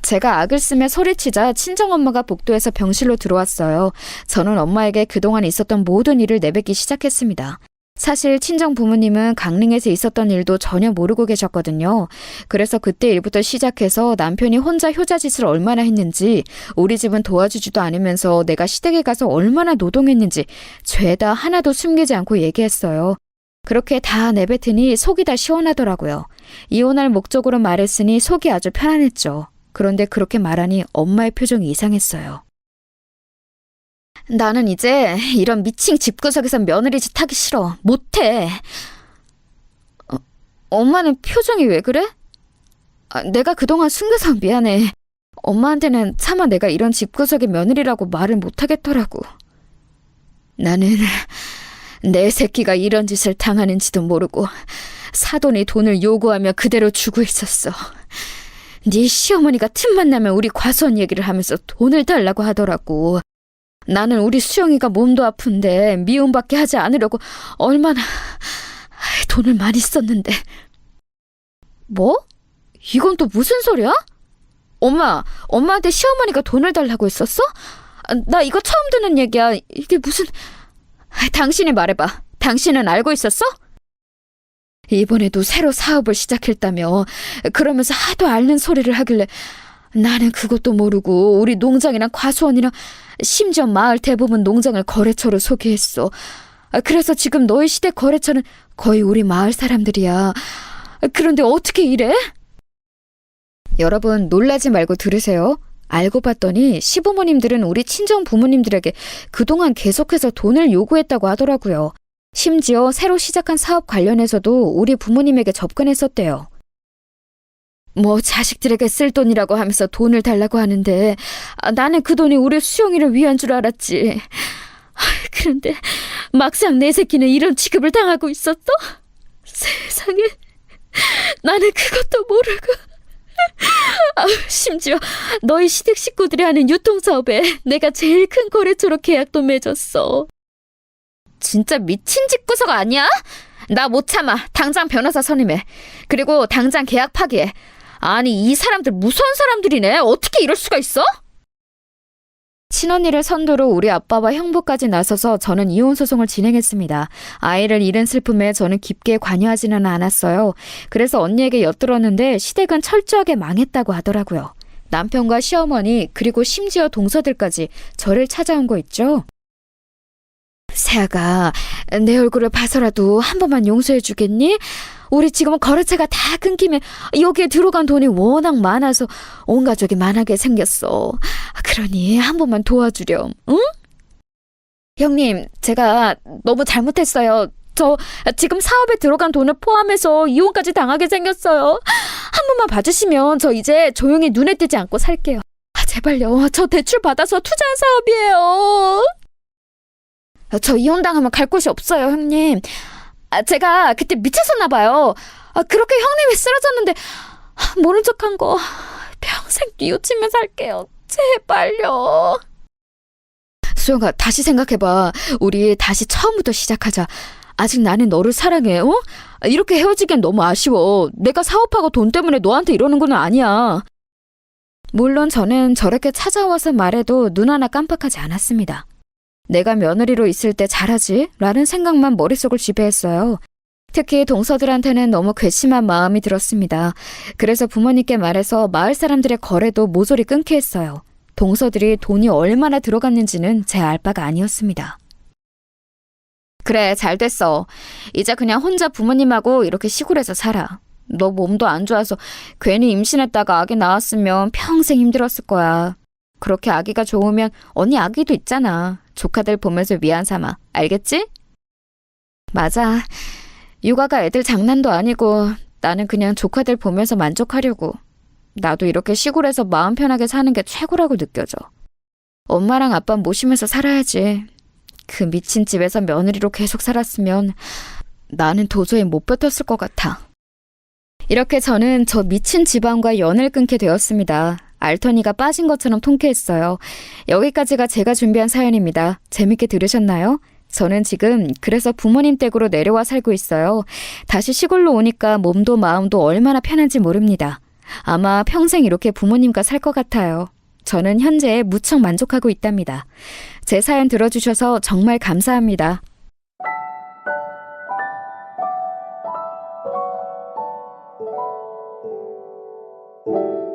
제가 악을 쓰며 소리치자 친정엄마가 복도에서 병실로 들어왔어요. 저는 엄마에게 그동안 있었던 모든 일을 내뱉기 시작했습니다. 사실 친정 부모님은 강릉에서 있었던 일도 전혀 모르고 계셨거든요. 그래서 그때 일부터 시작해서 남편이 혼자 효자짓을 얼마나 했는지, 우리 집은 도와주지도 않으면서 내가 시댁에 가서 얼마나 노동했는지 죄다 하나도 숨기지 않고 얘기했어요. 그렇게 다 내뱉으니 속이 다 시원하더라고요. 이혼할 목적으로 말했으니 속이 아주 편안했죠. 그런데 그렇게 말하니 엄마의 표정이 이상했어요. 나는 이제 이런 미친 집구석에서 며느리짓 하기 싫어. 못해. 엄마는 표정이 왜 그래? 내가 그동안 숨겨서 미안해. 엄마한테는 차마 내가 이런 집구석의 며느리라고 말을 못하겠더라고. 나는 내 새끼가 이런 짓을 당하는지도 모르고 사돈이 돈을 요구하며 그대로 주고 있었어. 네 시어머니가 틈만 나면 우리 과수원 얘기를 하면서 돈을 달라고 하더라고. 나는 우리 수영이가 몸도 아픈데 미움받게 하지 않으려고 얼마나 돈을 많이 썼는데. 뭐? 이건 또 무슨 소리야? 엄마한테 시어머니가 돈을 달라고 했었어? 나 이거 처음 듣는 얘기야. 이게 무슨... 당신이 말해봐. 당신은 알고 있었어? 이번에도 새로 사업을 시작했다며. 그러면서 하도 앓는 소리를 하길래 나는 그것도 모르고 우리 농장이랑 과수원이랑 심지어 마을 대부분 농장을 거래처로 소개했어. 그래서 지금 너희 시댁 거래처는 거의 우리 마을 사람들이야. 그런데 어떻게 이래? 여러분 놀라지 말고 들으세요. 알고 봤더니 시부모님들은 우리 친정 부모님들에게 그동안 계속해서 돈을 요구했다고 하더라고요. 심지어 새로 시작한 사업 관련해서도 우리 부모님에게 접근했었대요. 뭐 자식들에게 쓸 돈이라고 하면서 돈을 달라고 하는데 나는 그 돈이 우리 수영이를 위한 줄 알았지. 그런데 막상 내 새끼는 이런 취급을 당하고 있었어? 세상에, 나는 그것도 모르고. 심지어 너희 시댁 식구들이 하는 유통사업에 내가 제일 큰 거래처로 계약도 맺었어. 진짜 미친 집구석 아니야? 나 못 참아. 당장 변호사 선임해. 그리고 당장 계약 파기해. 아니 이 사람들 무서운 사람들이네. 어떻게 이럴 수가 있어? 친언니를 선두로 우리 아빠와 형부까지 나서서 저는 이혼 소송을 진행했습니다. 아이를 잃은 슬픔에 저는 깊게 관여하지는 않았어요. 그래서 언니에게 엿들었는데 시댁은 철저하게 망했다고 하더라고요. 남편과 시어머니 그리고 심지어 동서들까지 저를 찾아온 거 있죠. 새아가 내 얼굴을 봐서라도 한 번만 용서해 주겠니? 우리 지금 거래처가 다 끊기면 여기에 들어간 돈이 워낙 많아서 온 가족이 만하게 생겼어. 그러니 한 번만 도와주렴, 응? 형님, 제가 너무 잘못했어요. 저 지금 사업에 들어간 돈을 포함해서 이혼까지 당하게 생겼어요. 한 번만 봐주시면 저 이제 조용히 눈에 띄지 않고 살게요. 제발요. 저 대출 받아서 투자한 사업이에요. 저 이혼당하면 갈 곳이 없어요, 형님. 제가 그때 미쳤었나 봐요. 그렇게 형님이 쓰러졌는데 모른 척한 거 평생 뉘우치며 살게요. 제발요. 수영아, 다시 생각해봐. 우리 다시 처음부터 시작하자. 아직 나는 너를 사랑해. 어? 이렇게 헤어지기엔 너무 아쉬워. 내가 사업하고 돈 때문에 너한테 이러는 건 아니야. 물론 저는 저렇게 찾아와서 말해도 눈 하나 깜빡하지 않았습니다. 내가 며느리로 있을 때 잘하지? 라는 생각만 머릿속을 지배했어요. 특히 동서들한테는 너무 괘씸한 마음이 들었습니다. 그래서 부모님께 말해서 마을 사람들의 거래도 모조리 끊게 했어요. 동서들이 돈이 얼마나 들어갔는지는 제 알 바가 아니었습니다. 그래, 잘 됐어. 이제 그냥 혼자 부모님하고 이렇게 시골에서 살아. 너 몸도 안 좋아서 괜히 임신했다가 아기 낳았으면 평생 힘들었을 거야. 그렇게 아기가 좋으면 언니 아기도 있잖아. 조카들 보면서 위안 삼아. 알겠지? 맞아. 육아가 애들 장난도 아니고 나는 그냥 조카들 보면서 만족하려고. 나도 이렇게 시골에서 마음 편하게 사는 게 최고라고 느껴져. 엄마랑 아빠 모시면서 살아야지. 그 미친 집에서 며느리로 계속 살았으면 나는 도저히 못 버텼을 것 같아. 이렇게 저는 저 미친 집안과 연을 끊게 되었습니다. 알터니가 빠진 것처럼 통쾌했어요. 여기까지가 제가 준비한 사연입니다. 재밌게 들으셨나요? 저는 지금 그래서 부모님 댁으로 내려와 살고 있어요. 다시 시골로 오니까 몸도 마음도 얼마나 편한지 모릅니다. 아마 평생 이렇게 부모님과 살 것 같아요. 저는 현재 무척 만족하고 있답니다. 제 사연 들어주셔서 정말 감사합니다. 네.